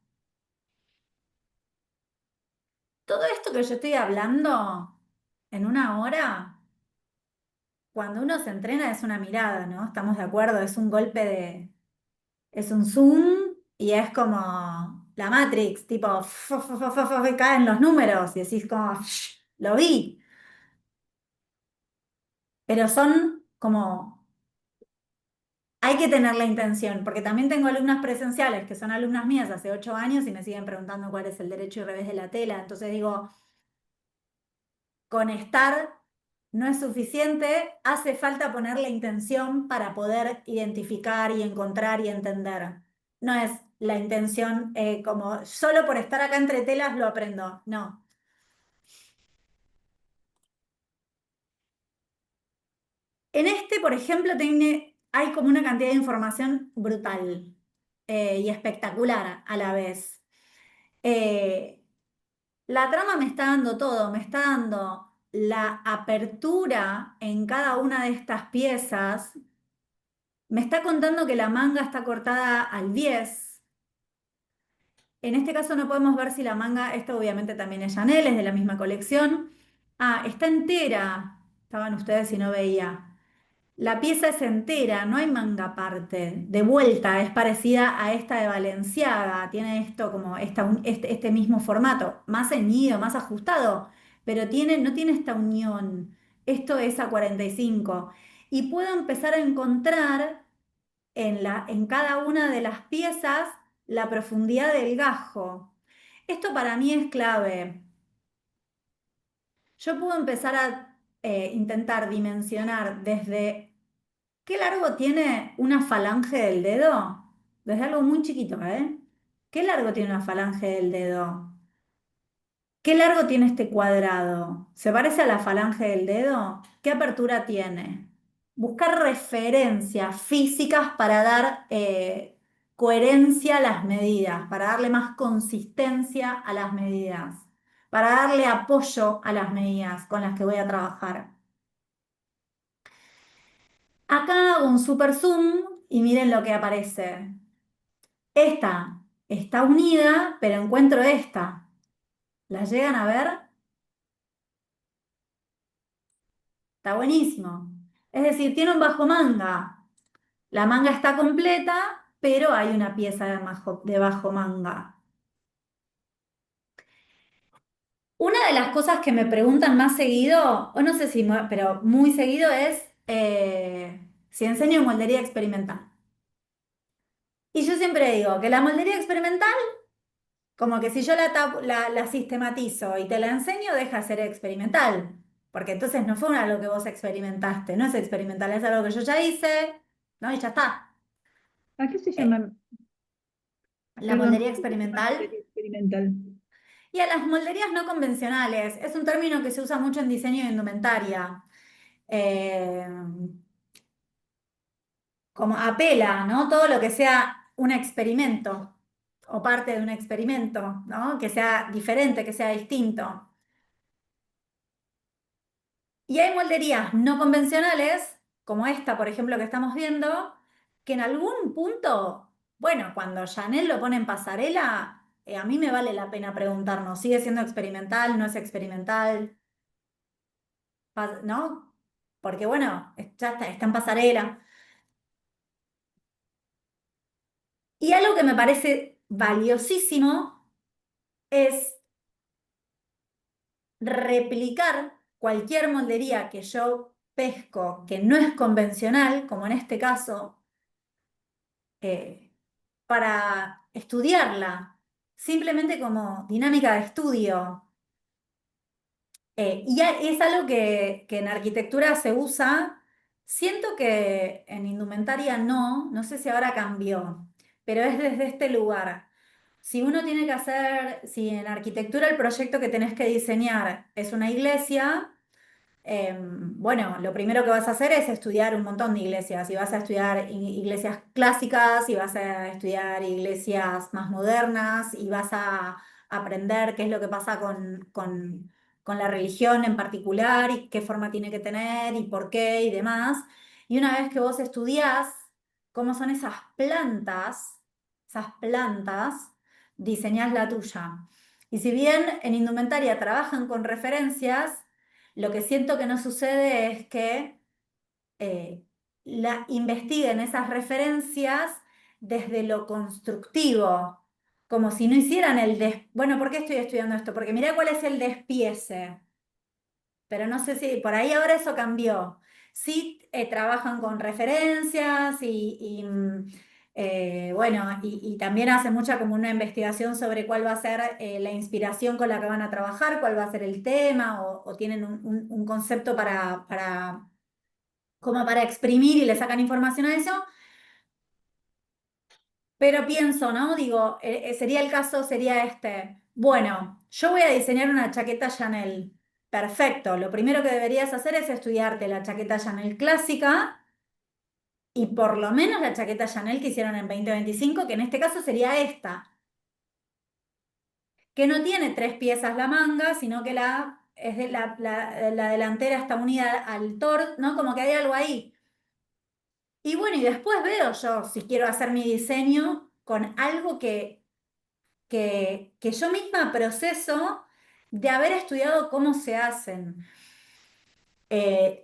Todo esto que yo estoy hablando en una hora. Cuando uno se entrena es una mirada, ¿no? ¿Estamos de acuerdo? Es un golpe es un zoom y es como la Matrix, tipo, caen los números y decís como, lo vi. Pero son como, hay que tener la intención, porque también tengo alumnas presenciales que son alumnas mías hace 8 años y me siguen preguntando cuál es el derecho y revés de la tela. Entonces digo, con estar no es suficiente, hace falta poner la intención para poder identificar y encontrar y entender. No es la intención como solo por estar acá entre telas lo aprendo, no. En este, por ejemplo, hay como una cantidad de información brutal y espectacular a la vez. Eh, la trama me está dando todo, me está dando la apertura en cada una de estas piezas. Me está contando que la manga está cortada al 10. En este caso no podemos ver si la manga, esta obviamente también es Chanel, es de la misma colección. Ah, está entera. Estaban ustedes y no veía. La pieza es entera, no hay manga aparte. De vuelta, es parecida a esta de Balenciaga. Tiene esto como este mismo formato, más ceñido, más ajustado, pero no tiene esta unión. Esto es a 45. Y puedo empezar a encontrar en cada una de las piezas la profundidad del gajo. Esto para mí es clave. Yo puedo empezar a intentar dimensionar desde qué largo tiene una falange del dedo, desde algo muy chiquito, ¿eh? ¿Qué largo tiene una falange del dedo? ¿Qué largo tiene este cuadrado? ¿Se parece a la falange del dedo? ¿Qué apertura tiene? Buscar referencias físicas para dar coherencia a las medidas, para darle más consistencia a las medidas, para darle apoyo a las medidas con las que voy a trabajar. Acá hago un super zoom y miren lo que aparece. Esta está unida, pero encuentro esta. ¿La llegan a ver? Está buenísimo. Es decir, tiene un bajo manga. La manga está completa, pero hay una pieza de bajo manga. Una de las cosas que me preguntan más seguido, o no sé si, pero muy seguido es si enseño moldería experimental. Y yo siempre digo que la moldería experimental, como que si yo la sistematizo y te la enseño, deja de ser experimental. Porque entonces no fue algo que vos experimentaste, no es experimental, es algo que yo ya hice, ¿no? Y ya está. ¿A qué se Eh, llama? la Perdón, moldería ¿a qué se llama experimental moldería experimental? y a las molderías no convencionales. Es un término que se usa mucho en diseño de indumentaria. Eh, Como apela, ¿no? Todo lo que sea un experimento o parte de un experimento, ¿no? Que sea diferente, que sea distinto. Y hay molderías no convencionales, como esta, por ejemplo, que estamos viendo, que en algún punto, bueno, cuando Chanel lo pone en pasarela, a mí me vale la pena preguntarnos, ¿sigue siendo experimental? ¿No es experimental? ¿No? Porque bueno, ya está en pasarela. Y algo que me parece valiosísimo es replicar cualquier moldería que yo pesco que no es convencional, como en este caso, eh, para estudiarla, simplemente como dinámica de estudio. Y es algo que en arquitectura se usa. Siento que en indumentaria no sé si ahora cambió, pero es desde este lugar. Si uno tiene que hacer, si en arquitectura el proyecto que tenés que diseñar es una iglesia, bueno, lo primero que vas a hacer es estudiar un montón de iglesias. Y vas a estudiar iglesias clásicas, y vas a estudiar iglesias más modernas, y vas a aprender qué es lo que pasa con la religión en particular, y qué forma tiene que tener, y por qué, y demás. Y una vez que vos estudiás cómo son esas plantas, diseñás la tuya. Y si bien en indumentaria trabajan con referencias, lo que siento que no sucede es que investiguen esas referencias desde lo constructivo, como si no hicieran bueno, ¿por qué estoy estudiando esto? Porque mirá cuál es el despiece, pero no sé si por ahí ahora eso cambió. Sí, trabajan con referencias bueno, y también hacen mucha como una investigación sobre cuál va a ser la inspiración con la que van a trabajar, cuál va a ser el tema, o tienen un concepto como para exprimir y le sacan información a eso. Pero pienso, ¿no? Digo, sería el caso, sería este. Bueno, yo voy a diseñar una chaqueta Chanel. Perfecto. Lo primero que deberías hacer es estudiarte la chaqueta Chanel clásica y por lo menos la chaqueta Chanel que hicieron en 2025, que en este caso sería esta, que no tiene tres piezas la manga, sino que la delantera está unida al torso, ¿no? Como que hay algo ahí. Y bueno, y después veo yo si quiero hacer mi diseño con algo que yo misma proceso de haber estudiado cómo se hacen.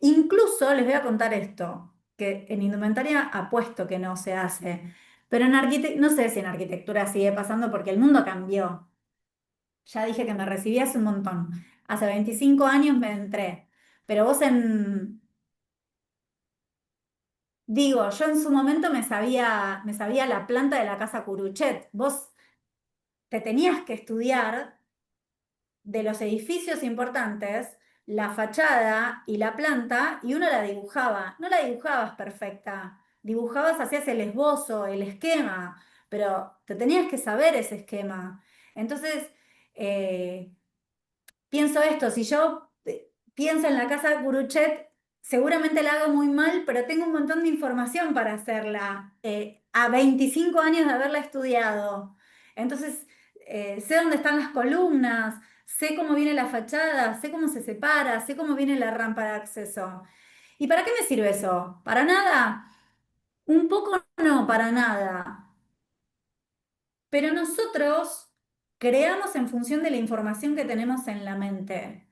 Incluso les voy a contar esto, que en indumentaria apuesto que no se hace, pero en arquitectura, no sé si en arquitectura sigue pasando porque el mundo cambió. Ya dije que me recibí hace un montón. Hace 25 años me entré, pero digo, yo en su momento me sabía la planta de la casa Curuchet. Vos te tenías que estudiar de los edificios importantes, la fachada y la planta, y uno la dibujaba. No la dibujabas perfecta, dibujabas, hacías el esbozo, el esquema, pero te tenías que saber ese esquema. Entonces, eh, pienso esto, si yo pienso en la casa de Curuchet, seguramente la hago muy mal, pero tengo un montón de información para hacerla a 25 años de haberla estudiado. Entonces, sé dónde están las columnas, sé cómo viene la fachada, sé cómo se separa, sé cómo viene la rampa de acceso. ¿Y para qué me sirve eso? ¿Para nada? Un poco no, para nada. Pero nosotros creamos en función de la información que tenemos en la mente.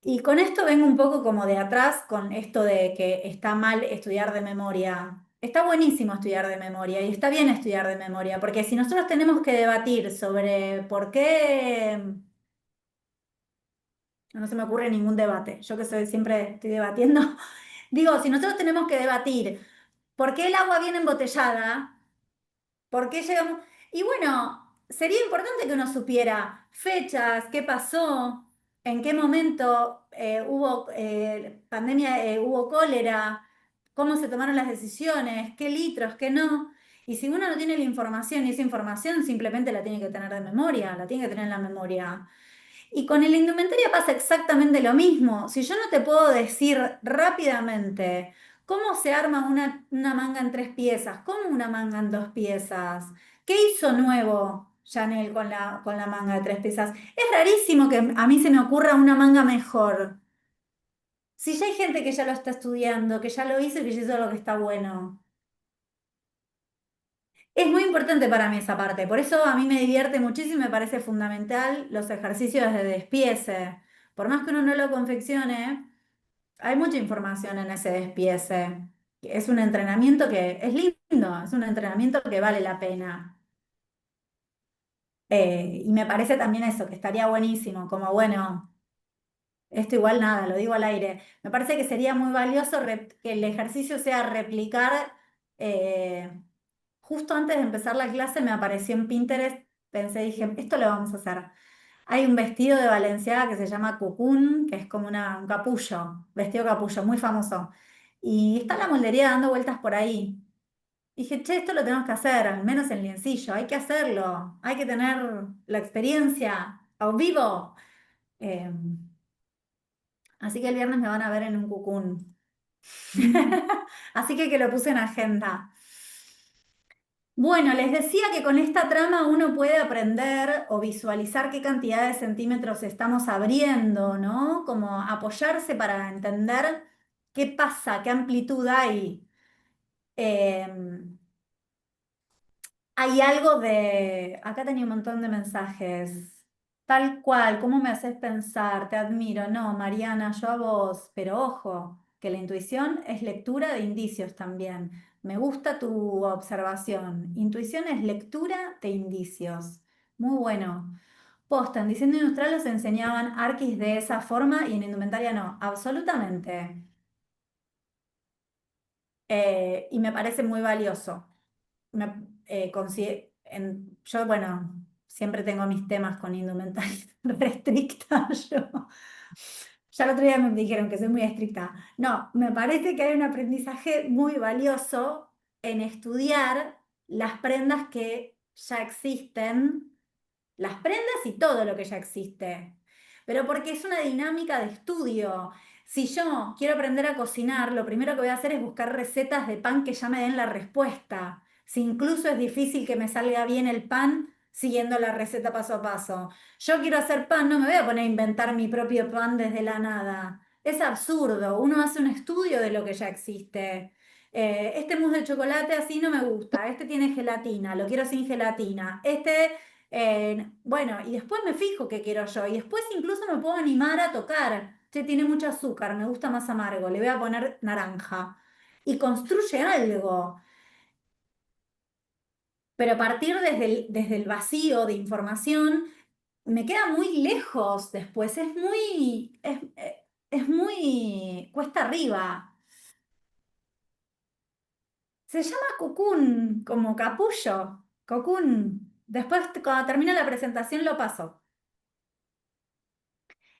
Y con esto vengo un poco como de atrás con esto de que está mal estudiar de memoria. Está buenísimo estudiar de memoria y está bien estudiar de memoria, porque si nosotros tenemos que debatir sobre por qué, no se me ocurre ningún debate. Yo que soy, siempre estoy debatiendo. Digo, si nosotros tenemos que debatir por qué el agua viene embotellada, por qué llegamos... Y bueno, sería importante que uno supiera fechas, qué pasó, en qué momento hubo pandemia, hubo cólera, cómo se tomaron las decisiones, qué litros, qué no. Y si uno no tiene la información y esa información simplemente la tiene que tener de memoria, la tiene que tener en la memoria. Y con el indumentaria pasa exactamente lo mismo. Si yo no te puedo decir rápidamente cómo se arma una manga en 3 piezas, cómo una manga en 2 piezas, qué hizo nuevo Chanel con la manga de 3 piezas, es rarísimo que a mí se me ocurra una manga mejor. Si ya hay gente que ya lo está estudiando, que ya lo hizo y que ya hizo lo que está bueno. Es muy importante para mí esa parte, por eso a mí me divierte muchísimo y me parece fundamental los ejercicios de despiece. Por más que uno no lo confeccione, hay mucha información en ese despiece. Es un entrenamiento que es lindo, es un entrenamiento que vale la pena. Y me parece también eso, que estaría buenísimo, como bueno, esto igual nada, lo digo al aire. Me parece que sería muy valioso que el ejercicio sea replicar. eh, Justo antes de empezar la clase me apareció en Pinterest, pensé, dije, esto lo vamos a hacer. Hay un vestido de Balenciaga que se llama Cocoon, que es como un capullo, vestido capullo, muy famoso. Y está la moldería dando vueltas por ahí. Dije, che, esto lo tenemos que hacer, al menos en lienzillo, hay que hacerlo, hay que tener la experiencia a vivo. Eh, Así que el viernes me van a ver en un Cocoon. Mm. Así que lo puse en agenda. Bueno, les decía que con esta trama uno puede aprender o visualizar qué cantidad de centímetros estamos abriendo, ¿no? Como apoyarse para entender qué pasa, qué amplitud hay. Eh, Hay algo de... Acá tenía un montón de mensajes. Tal cual, ¿cómo me haces pensar? Te admiro. No, Mariana, yo a vos, pero ojo, que la intuición es lectura de indicios también. Me gusta tu observación. Intuición es lectura de indicios. Muy bueno. Posta, en diseño industrial los enseñaban arquis de esa forma y en indumentaria no. Absolutamente. Y me parece muy valioso. Yo, bueno, siempre tengo mis temas con indumentaria restricta. Yo. Ya el otro día me dijeron que soy muy estricta. No, me parece que hay un aprendizaje muy valioso en estudiar las prendas que ya existen, las prendas y todo lo que ya existe. Pero porque es una dinámica de estudio. Si yo quiero aprender a cocinar, lo primero que voy a hacer es buscar recetas de pan que ya me den la respuesta. Si incluso es difícil que me salga bien el pan siguiendo la receta paso a paso. Yo quiero hacer pan, no me voy a poner a inventar mi propio pan desde la nada. Es absurdo. Uno hace un estudio de lo que ya existe. Este mousse de chocolate así no me gusta. Este tiene gelatina, lo quiero sin gelatina. Bueno, y después me fijo qué quiero yo. Y después incluso me puedo animar a tocar. Che, tiene mucho azúcar, me gusta más amargo, le voy a poner naranja. Y construye algo. Pero partir desde el vacío de información me queda muy lejos después. Es muy cuesta arriba. Se llama Cocoon, como capullo. Cocoon. Después, cuando termine la presentación, lo paso.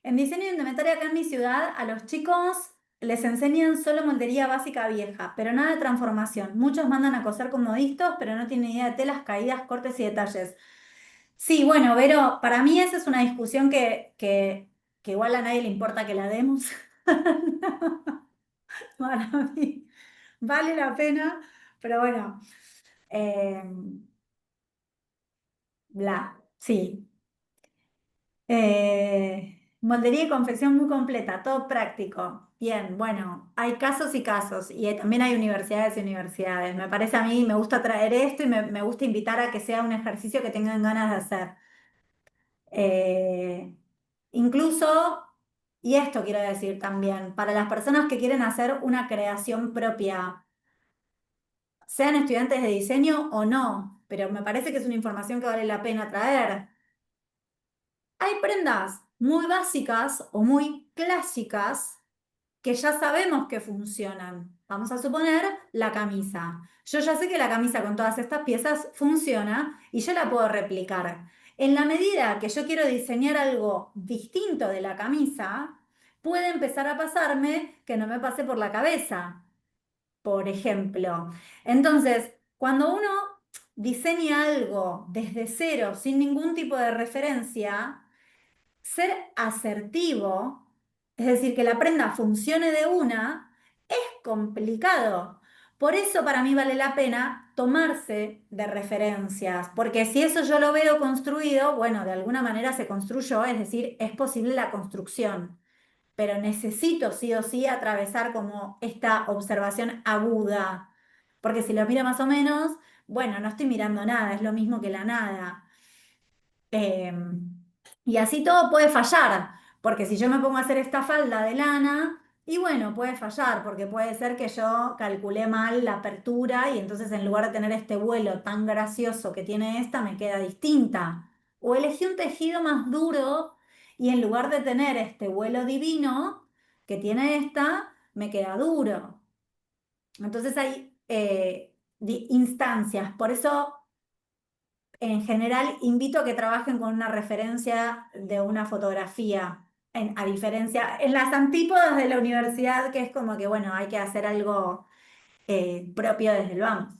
En diseño de indumentaria acá en mi ciudad, a los chicos les enseñan solo moldería básica vieja, pero nada de transformación. Muchos mandan a coser con moditos, pero no tienen idea de telas, caídas, cortes y detalles. Sí, bueno, Vero, para mí esa es una discusión que igual a nadie le importa que la demos. Para mí vale la pena, pero bueno, eh, sí. Moldería y confección muy completa, todo práctico. Bien, bueno, hay casos y casos, y también hay universidades y universidades. Me parece a mí, me gusta traer esto y me gusta invitar a que sea un ejercicio que tengan ganas de hacer. Eh, Incluso, y esto quiero decir también, para las personas que quieren hacer una creación propia, sean estudiantes de diseño o no, pero me parece que es una información que vale la pena traer. Hay prendas muy básicas o muy clásicas que ya sabemos que funcionan. Vamos a suponer la camisa. Yo ya sé que la camisa con todas estas piezas funciona y yo la puedo replicar. En la medida que yo quiero diseñar algo distinto de la camisa, puede empezar a pasarme que no me pase por la cabeza, por ejemplo. Entonces, cuando uno diseña algo desde cero, sin ningún tipo de referencia, ser asertivo, es decir, que la prenda funcione de una, es complicado. Por eso para mí vale la pena tomarse de referencias, porque si eso yo lo veo construido, bueno, de alguna manera se construyó, es decir, es posible la construcción, pero necesito sí o sí atravesar como esta observación aguda, porque si lo miro más o menos, bueno, no estoy mirando nada, es lo mismo que la nada. Eh, y así todo puede fallar, porque si yo me pongo a hacer esta falda de lana, y bueno, puede fallar, porque puede ser que yo calculé mal la apertura y entonces en lugar de tener este vuelo tan gracioso que tiene esta, me queda distinta. O elegí un tejido más duro y en lugar de tener este vuelo divino que tiene esta, me queda duro. Entonces hay instancias, por eso en general invito a que trabajen con una referencia de una fotografía, a diferencia, en las antípodas de la universidad, que es como que, bueno, hay que hacer algo propio desde el vamos.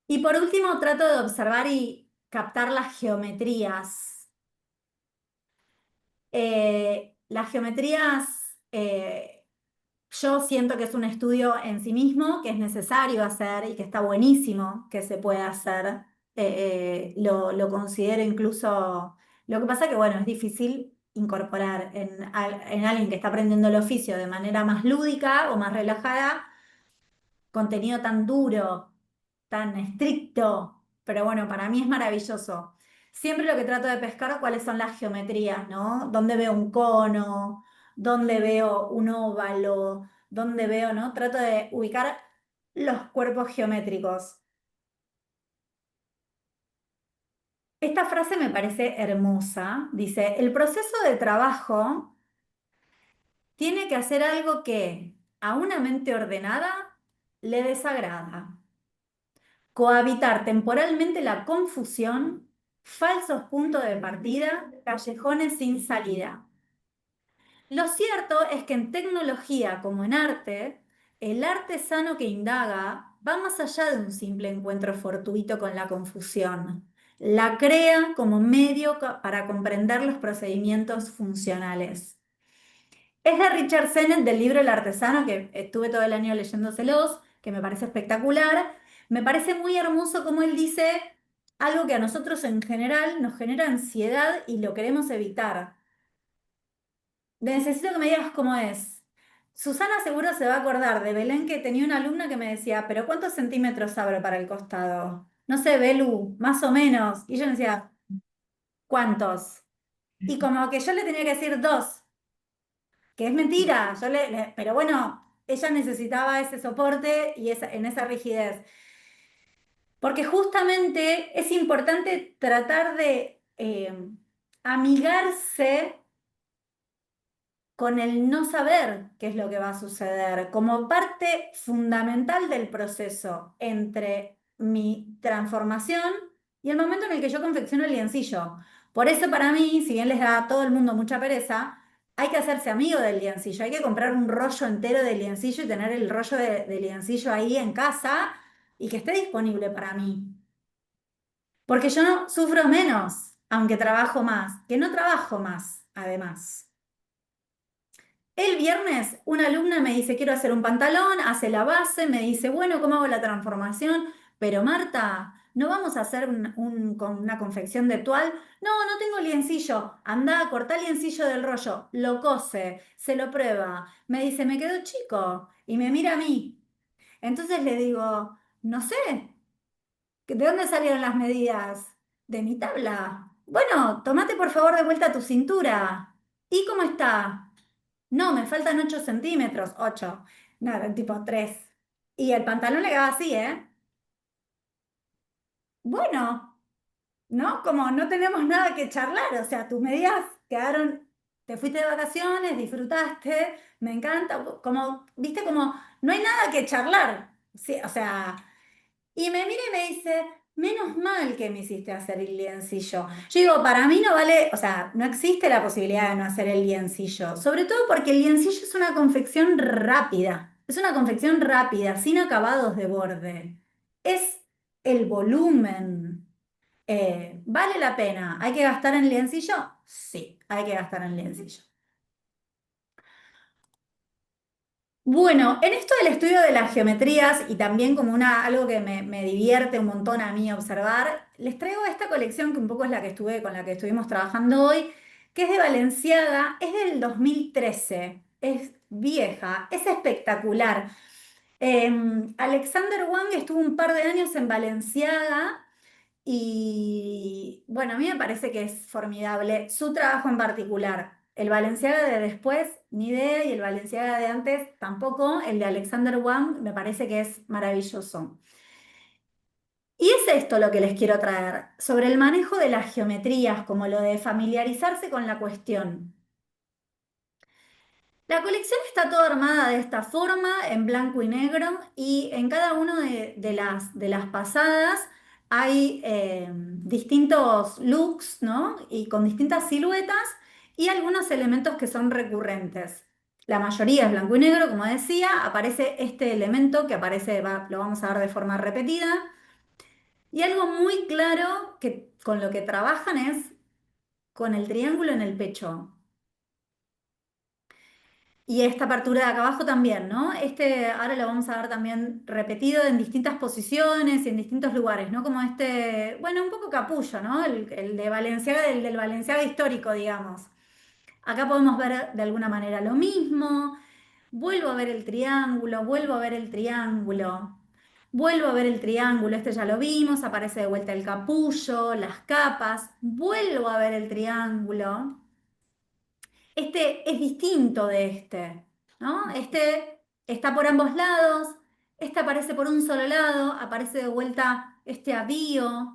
Y por último, trato de observar y captar las geometrías. Las geometrías, yo siento que es un estudio en sí mismo, que es necesario hacer y que está buenísimo que se pueda hacer. Lo considero incluso, lo que pasa que, bueno, es difícil incorporar en alguien que está aprendiendo el oficio de manera más lúdica o más relajada contenido tan duro, tan estricto, pero bueno, para mí es maravilloso. Siempre lo que trato de pescar, cuáles son las geometrías, ¿no? ¿Dónde veo un cono? ¿Dónde veo un óvalo? ¿Dónde veo, no? Trato de ubicar los cuerpos geométricos. Esta frase me parece hermosa. Dice, el proceso de trabajo tiene que hacer algo que a una mente ordenada le desagrada. Cohabitar temporalmente la confusión, falsos puntos de partida, callejones sin salida. Lo cierto es que en tecnología como en arte, el artesano que indaga va más allá de un simple encuentro fortuito con la confusión. La crea como medio para comprender los procedimientos funcionales. Es de Richard Sennett del libro El artesano, que estuve todo el año leyéndoselos, que me parece espectacular. Me parece muy hermoso como él dice algo que a nosotros en general nos genera ansiedad y lo queremos evitar. Necesito que me digas cómo es. Susana seguro se va a acordar de Belén, que tenía una alumna que me decía, pero ¿cuántos centímetros abro para el costado? No sé, Belu, más o menos. Y yo me decía, ¿cuántos? Y como que yo le tenía que decir dos, que es mentira, pero bueno, ella necesitaba ese soporte y en esa rigidez. Porque justamente es importante tratar de amigarse con el no saber qué es lo que va a suceder, como parte fundamental del proceso entre mi transformación y el momento en el que yo confecciono el liencillo. Por eso para mí, si bien les da a todo el mundo mucha pereza, hay que hacerse amigo del liencillo, hay que comprar un rollo entero de liencillo y tener el rollo de liencillo ahí en casa y que esté disponible para mí. Porque yo no sufro menos, aunque trabajo más, que no trabajo más, además. El viernes una alumna me dice, quiero hacer un pantalón, hace la base, me dice, bueno, ¿cómo hago la transformación? Pero Marta, ¿no vamos a hacer con una confección de toal? No, no tengo liencillo. Anda, cortá el liencillo del rollo, lo cose, se lo prueba. Me dice, me quedó chico y me mira a mí. Entonces le digo, no sé, ¿de dónde salieron las medidas? De mi tabla. Bueno, tomate por favor de vuelta tu cintura. ¿Y cómo está? No, me faltan 8 centímetros, 8. Nada, tipo 3. Y el pantalón le quedaba así, ¿eh? bueno, ¿no? Como no tenemos nada que charlar, o sea, tus medidas quedaron, te fuiste de vacaciones, disfrutaste, me encanta, como, viste, como no hay nada que charlar, sí, o sea, y me mira y me dice, menos mal que me hiciste hacer el liencillo. Yo digo, para mí no vale, o sea, no existe la posibilidad de no hacer el liencillo, sobre todo porque el liencillo es una confección rápida, es una confección rápida, sin acabados de borde. Es el volumen. ¿Vale la pena? ¿Hay que gastar en liencillo? Sí, hay que gastar en liencillo. Bueno, en esto del estudio de las geometrías y también como algo que me divierte un montón a mí observar, les traigo esta colección que un poco es con la que estuvimos trabajando hoy, que es de Balenciaga, es del 2013, es vieja, es espectacular. Alexander Wang estuvo un par de años en Balenciaga. Y bueno, a mí me parece que es formidable su trabajo en particular. El Balenciaga de después, ni idea, y el Balenciaga de antes tampoco. El de Alexander Wang me parece que es maravilloso. Y es esto lo que les quiero traer, sobre el manejo de las geometrías, como lo de familiarizarse con la cuestión. La colección está toda armada de esta forma, en blanco y negro, y en cada una de las pasadas hay distintos looks, ¿no? Y con distintas siluetas y algunos elementos que son recurrentes. La mayoría es blanco y negro, como decía, aparece este elemento que aparece, lo vamos a ver de forma repetida, y algo muy claro que con lo que trabajan es con el triángulo en el pecho. Y esta apertura de acá abajo también, ¿no? Ahora lo vamos a ver también repetido en distintas posiciones y en distintos lugares, ¿no? Como bueno, un poco capullo, ¿no? El de Valenciaga, el del Valenciaga histórico, digamos. Acá podemos ver de alguna manera lo mismo. Vuelvo a ver el triángulo, vuelvo a ver el triángulo, vuelvo a ver el triángulo, este ya lo vimos, aparece de vuelta el capullo, las capas, vuelvo a ver el triángulo. Este es distinto de este, ¿no? Este está por ambos lados, este aparece por un solo lado, aparece de vuelta este avío.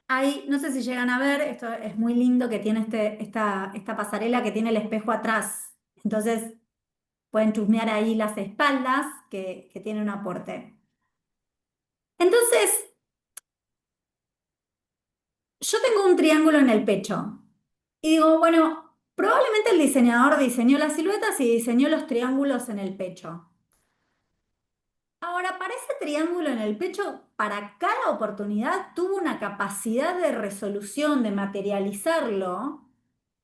Hay, no sé si llegan a ver, esto es muy lindo que tiene esta pasarela que tiene el espejo atrás. Entonces pueden chusmear ahí las espaldas que tiene un aporte. Entonces, yo tengo un triángulo en el pecho y digo, bueno, probablemente el diseñador diseñó las siluetas y diseñó los triángulos en el pecho. Ahora, para ese triángulo en el pecho, para cada oportunidad tuvo una capacidad de resolución, de materializarlo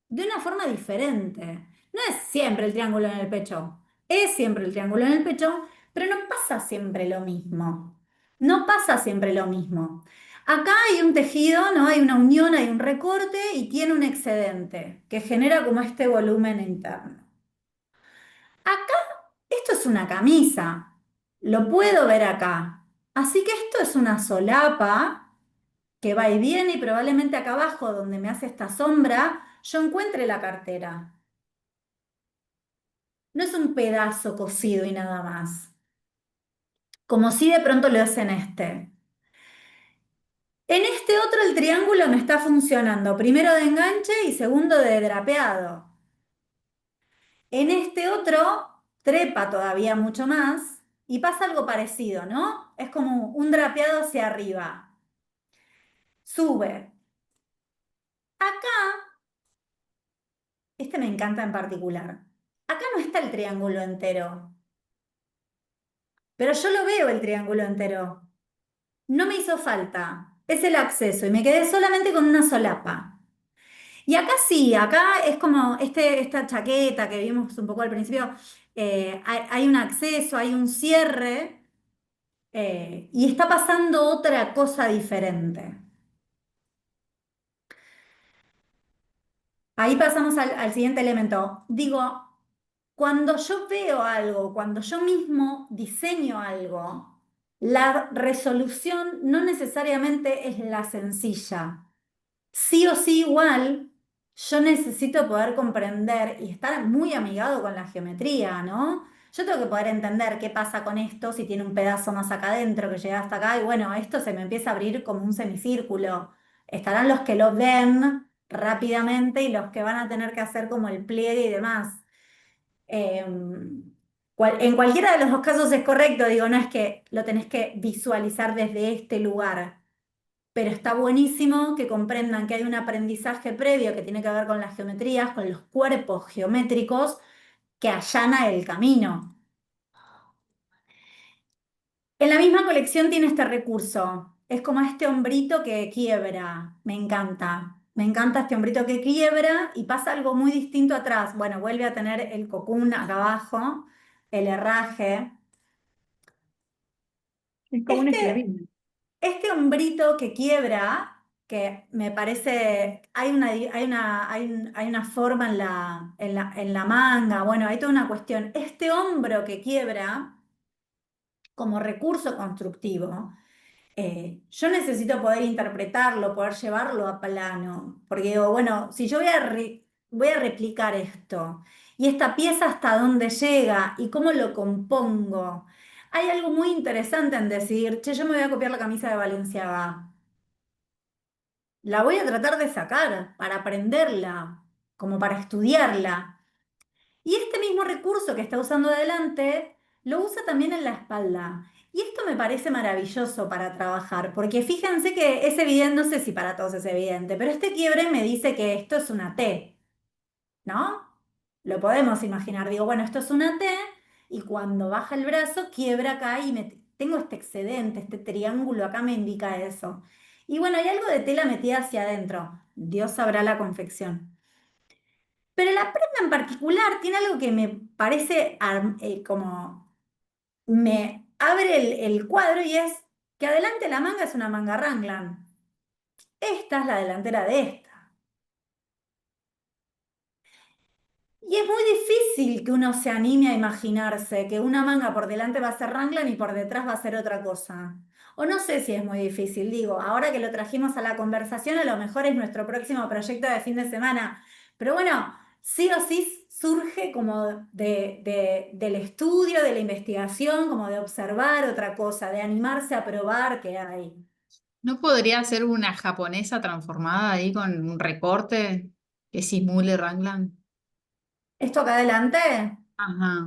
de una forma diferente. No es siempre el triángulo en el pecho, es siempre el triángulo en el pecho, pero no pasa siempre lo mismo. No pasa siempre lo mismo. Acá hay un tejido, ¿no? Hay una unión, hay un recorte y tiene un excedente que genera como este volumen interno. Acá, esto es una camisa, lo puedo ver acá. Así que esto es una solapa que va y viene y probablemente acá abajo donde me hace esta sombra, yo encuentre la cartera. No es un pedazo cosido y nada más, como si de pronto lo es en este. En este otro el triángulo me está funcionando, primero de enganche y segundo de drapeado. En este otro trepa todavía mucho más y pasa algo parecido, ¿no? Es como un drapeado hacia arriba. Sube. Acá, este me encanta en particular. Acá no está el triángulo entero, pero yo lo veo el triángulo entero. No me hizo falta. Es el acceso y me quedé solamente con una solapa. Y acá sí, acá es como esta chaqueta que vimos un poco al principio, hay un acceso, hay un cierre y está pasando otra cosa diferente. Ahí pasamos al siguiente elemento. Digo, cuando yo veo algo, cuando yo mismo diseño algo, la resolución no necesariamente es la sencilla. Sí o sí igual, yo necesito poder comprender y estar muy amigado con la geometría, ¿no? yo tengo que poder entender qué pasa con esto si tiene un pedazo más acá adentro que llega hasta acá y bueno, esto se me empieza a abrir como un semicírculo. Estarán los que lo ven rápidamente y los que van a tener que hacer como el pliegue y demás. En cualquiera de los dos casos es correcto, digo, no es que lo tenés que visualizar desde este lugar, pero está buenísimo que comprendan que hay un aprendizaje previo que tiene que ver con las geometrías, con los cuerpos geométricos que allana el camino. En la misma colección tiene este recurso. Es como este hombrito que quiebra. Me encanta. Me encanta este hombrito que quiebra y pasa algo muy distinto atrás. Bueno, vuelve a tener el cocún acá abajo, el herraje. Es como una Este, esclavina. este hombrito que quiebra, que me parece, hay una forma en la manga, bueno, hay toda una cuestión. Este hombro que quiebra como recurso constructivo. Yo necesito poder interpretarlo, poder llevarlo a plano, porque digo, bueno, si yo voy a replicar esto, y esta pieza hasta dónde llega y cómo lo compongo, hay algo muy interesante en decir, che, yo me voy a copiar la camisa de Balenciaga, la voy a tratar de sacar para aprenderla, como para estudiarla. Y este mismo recurso que está usando adelante, lo usa también en la espalda. Y esto me parece maravilloso para trabajar, porque fíjense que es evidente, no sé si para todos es evidente, pero este quiebre me dice que esto es una T, ¿no? Lo podemos imaginar. Digo, bueno, esto es una T y cuando baja el brazo, quiebra acá y tengo este excedente, este triángulo acá me indica eso. Y bueno, hay algo de tela metida hacia adentro. Dios sabrá la confección. Pero la prenda en particular tiene algo que me parece como me abre el cuadro y es que adelante la manga es una manga Rangland. Esta es la delantera de esta. Y es muy difícil que uno se anime a imaginarse que una manga por delante va a ser Rangland y por detrás va a ser otra cosa. O no sé si es muy difícil, digo, ahora que lo trajimos a la conversación, a lo mejor es nuestro próximo proyecto de fin de semana. Pero bueno, sí o sí surge como del estudio, de la investigación, como de observar otra cosa, de animarse a probar qué hay. ¿No podría ser una japonesa transformada ahí con un recorte que simule Raglan? ¿Esto acá adelante? Ajá.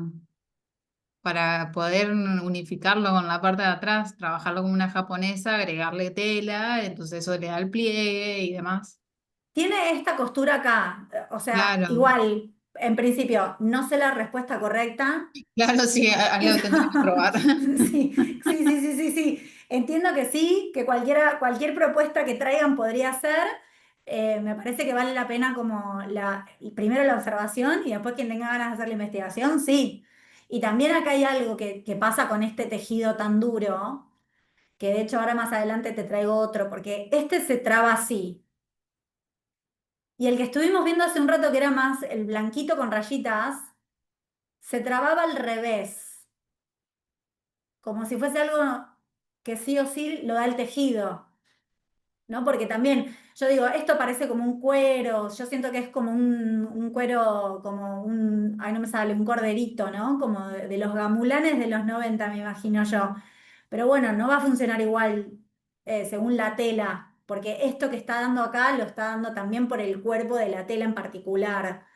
Para poder unificarlo con la parte de atrás, trabajarlo como una japonesa, agregarle tela, entonces eso le da el pliegue y demás. Tiene esta costura acá, o sea, Claro, igual, en principio, no sé la respuesta correcta. claro, sí, algo tendré que probar. Sí, sí, sí, sí, sí, sí. Entiendo que sí, que cualquier propuesta que traigan podría ser. Me parece que vale la pena como primero la observación y después quien tenga ganas de hacer la investigación, sí. Y también acá hay algo que pasa con este tejido tan duro, que de hecho ahora más adelante te traigo otro, porque este se traba así. Y el que estuvimos viendo hace un rato, que era más el blanquito con rayitas, se trababa al revés, como si fuese algo que sí o sí lo da el tejido. ¿No? Porque también, yo digo, esto parece como un cuero, yo siento que es como un cuero, ay, no me sale, un corderito, ¿no? Como de los gamulanes de los 90 me imagino yo. Pero bueno, no va a funcionar igual según la tela, porque esto que está dando acá lo está dando también por el cuerpo de la tela en particular.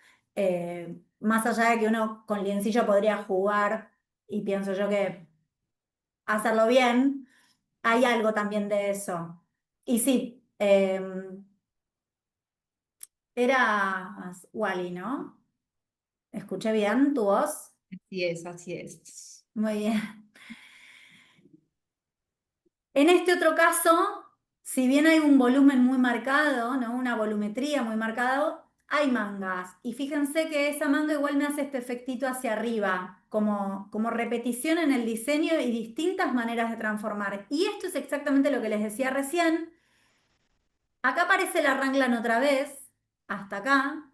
Más allá de que uno con liencillo podría jugar, y pienso yo que hacerlo bien, hay algo también de eso. Y sí, era Wally, ¿no? ¿Escuché bien tu voz? Así es, así es. Muy bien. En este otro caso, si bien hay un volumen muy marcado, ¿no? Una volumetría muy marcada, hay mangas. Y fíjense que esa manga igual me hace este efectito hacia arriba, como repetición en el diseño y distintas maneras de transformar. Y esto es exactamente lo que les decía recién. Acá aparece la ranglan otra vez, hasta acá.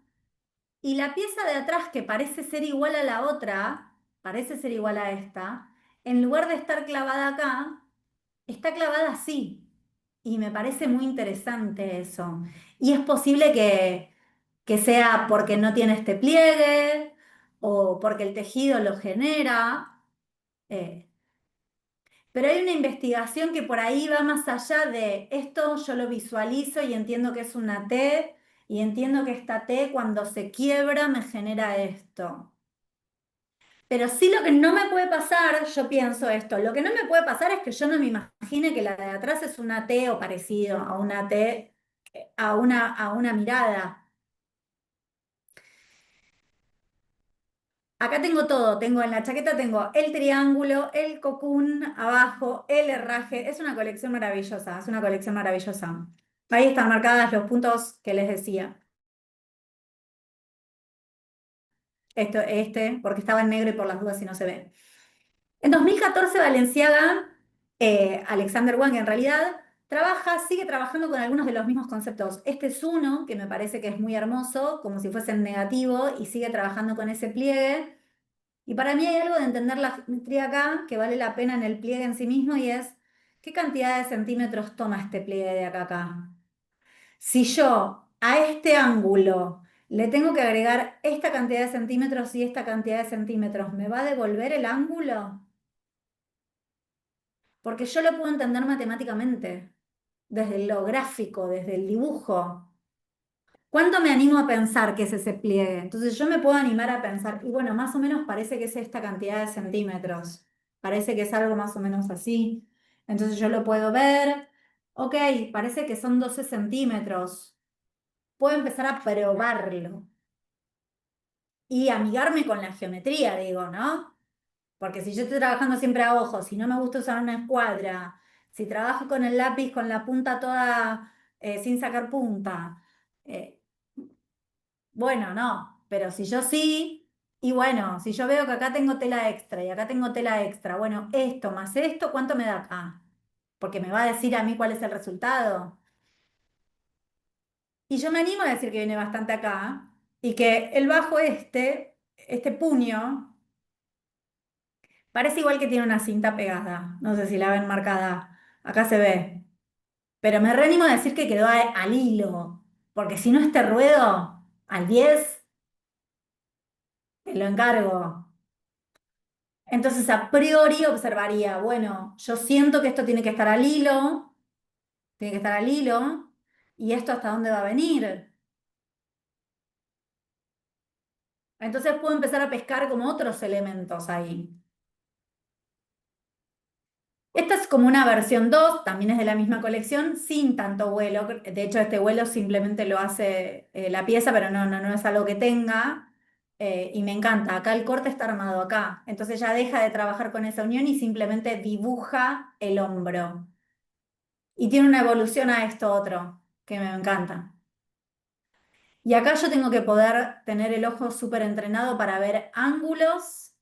Y la pieza de atrás, que parece ser igual a la otra, parece ser igual a esta, en lugar de estar clavada acá, está clavada así. Y me parece muy interesante eso. Y es posible que sea porque no tiene este pliegue, o porque el tejido lo genera. eh, pero hay una investigación que por ahí va más allá de esto, yo lo visualizo y entiendo que es una T, y entiendo que esta T cuando se quiebra me genera esto. Pero sí lo que no me puede pasar, yo pienso esto, lo que no me puede pasar es que yo no me imagine que la de atrás es una T o parecido a una T, a una mirada. Acá tengo todo, tengo en la chaqueta, tengo el triángulo, el cocoon abajo, el herraje, es una colección maravillosa, es una colección maravillosa. Ahí están marcadas los puntos que les decía. Porque estaba en negro y por las dudas si no se ve. En 2014 Balenciaga, Alexander Wang en realidad, sigue trabajando con algunos de los mismos conceptos. Este es uno que me parece que es muy hermoso, como si fuese en negativo, y sigue trabajando con ese pliegue. Y para mí hay algo de entender la geometría acá que vale la pena en el pliegue en sí mismo y es qué cantidad de centímetros toma este pliegue de acá a acá. Si yo a este ángulo le tengo que agregar esta cantidad de centímetros y esta cantidad de centímetros, ¿me va a devolver el ángulo? Porque yo lo puedo entender matemáticamente, desde lo gráfico, desde el dibujo. ¿Cuánto me animo a pensar que es ese pliegue? Entonces yo me puedo animar a pensar, y bueno, más o menos parece que es esta cantidad de centímetros. Parece que es algo más o menos así. Entonces yo lo puedo ver. Ok, parece que son 12 centímetros. Puedo empezar a probarlo y amigarme con la geometría, digo, ¿no? Porque si yo estoy trabajando siempre a ojo, si no me gusta usar una escuadra, si trabajo con el lápiz con la punta toda sin sacar punta, eh, bueno, no, pero si yo sí, y bueno, si yo veo que acá tengo tela extra y acá tengo tela extra, bueno, esto más esto, ¿cuánto me da acá? Porque me va a decir a mí cuál es el resultado. Y yo me animo a decir que viene bastante acá y que el bajo este puño, parece igual que tiene una cinta pegada. No sé si la ven marcada. Acá se ve. Pero me reanimo a decir que quedó al hilo. Porque si no este ruedo, al 10 te lo encargo. Entonces a priori observaría, bueno, yo siento que esto tiene que estar al hilo, tiene que estar al hilo, y esto hasta dónde va a venir. Entonces puedo empezar a pescar como otros elementos ahí. Esta es como una versión 2, también es de la misma colección, sin tanto vuelo. De hecho, este vuelo simplemente lo hace la pieza, pero no es algo que tenga. Y me encanta. Acá el corte está armado acá. Entonces ya deja de trabajar con esa unión y simplemente dibuja el hombro. Y tiene una evolución a esto otro, que me encanta. Y acá yo tengo que poder tener el ojo súper entrenado para ver ángulos,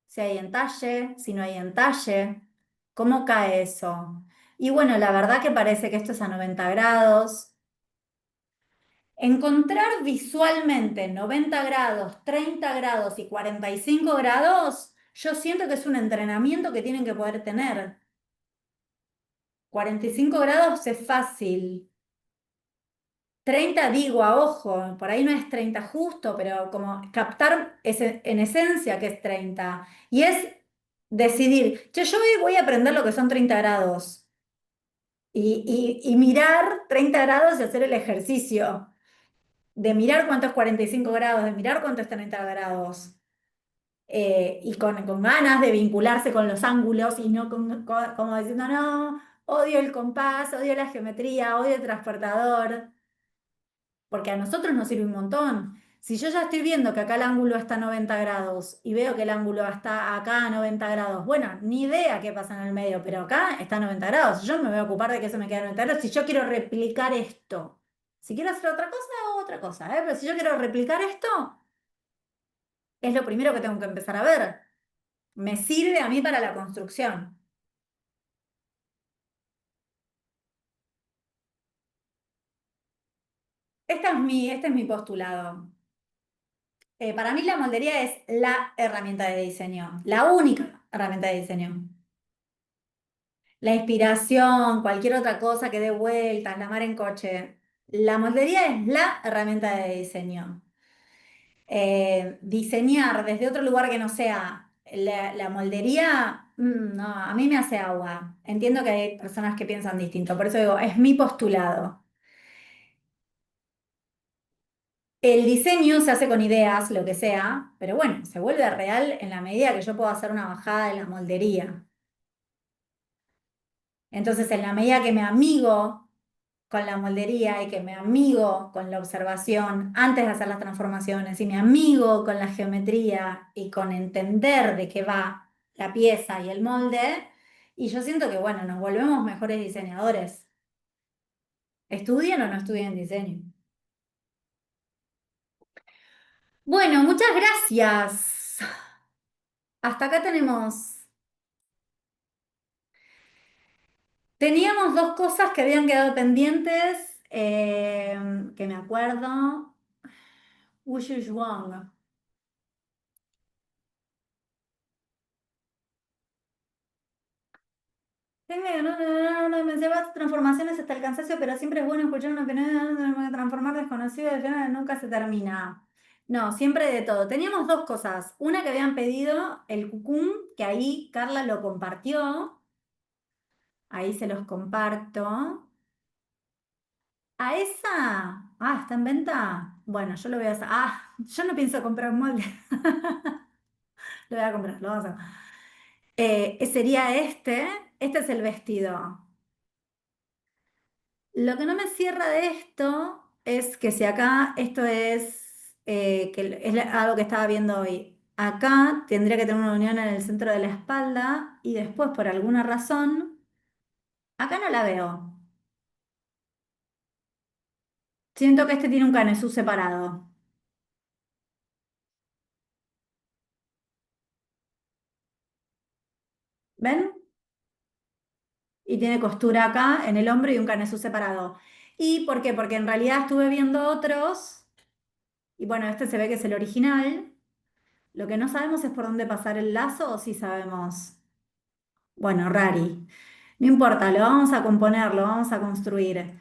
si hay entalle, si no hay entalle, cómo cae eso. Y bueno, la verdad que parece que esto es a 90 grados. Encontrar visualmente 90 grados, 30 grados y 45 grados, yo siento que es un entrenamiento que tienen que poder tener. 45 grados es fácil. 30 digo a ojo, por ahí no es 30 justo, pero como captar en esencia que es 30. Y es decidir, che, yo hoy voy a aprender lo que son 30 grados. Y mirar 30 grados y hacer el ejercicio de mirar cuánto es 45 grados, de mirar cuánto es 30 grados. Y con ganas de vincularse con los ángulos y no como diciendo, no, odio el compás, odio la geometría, odio el transportador. Porque a nosotros nos sirve un montón. Si yo ya estoy viendo que acá el ángulo está a 90 grados y veo que el ángulo está acá a 90 grados, bueno, ni idea qué pasa en el medio, pero acá está a 90 grados. Yo me voy a ocupar de que eso me quede a 90 grados. Si yo quiero replicar esto, si quiero hacer otra cosa, hago otra cosa, ¿eh? Pero si yo quiero replicar esto, es lo primero que tengo que empezar a ver. Me sirve a mí para la construcción. Este es mi postulado. Para mí la moldería es la herramienta de diseño, la única herramienta de diseño. La inspiración, cualquier otra cosa que dé vueltas, la mar en coche. La moldería es la herramienta de diseño. Diseñar desde otro lugar que no sea la moldería, no, a mí me hace agua. Entiendo que hay personas que piensan distinto, por eso digo, es mi postulado. El diseño se hace con ideas, lo que sea, pero bueno, se vuelve real en la medida que yo puedo hacer una bajada de la moldería. Entonces, en la medida que me amigo con la moldería y que me amigo con la observación antes de hacer las transformaciones y me amigo con la geometría y con entender de qué va la pieza y el molde, y yo siento que, bueno, nos volvemos mejores diseñadores. ¿Estudien o no estudien diseño? Bueno, muchas gracias. Hasta acá teníamos dos cosas que habían quedado pendientes, que me acuerdo. Wushu Zhuang. Me lleva transformaciones hasta el cansancio, pero siempre es bueno escuchar una opinión, transformar desconocido, al final nunca se termina. No, siempre de todo. Teníamos dos cosas. Una que habían pedido, el cucún, que ahí Carla lo compartió. Ahí se los comparto. ¿A esa? Ah, ¿está en venta? Bueno, yo lo voy a hacer. Ah, yo no pienso comprar un molde. Lo voy a comprar, lo vamos a hacer. Sería este. Este es el vestido. Lo que no me cierra de esto es que si acá esto es algo que estaba viendo hoy, acá tendría que tener una unión en el centro de la espalda y después por alguna razón, acá no la veo. Siento que este tiene un canesú separado. ¿Ven? Y tiene costura acá en el hombro y un canesú separado. ¿Y por qué? Porque en realidad estuve viendo otros y bueno, este se ve que es el original. Lo que no sabemos es por dónde pasar el lazo o si sabemos. Bueno, rari. No importa, lo vamos a componer, lo vamos a construir.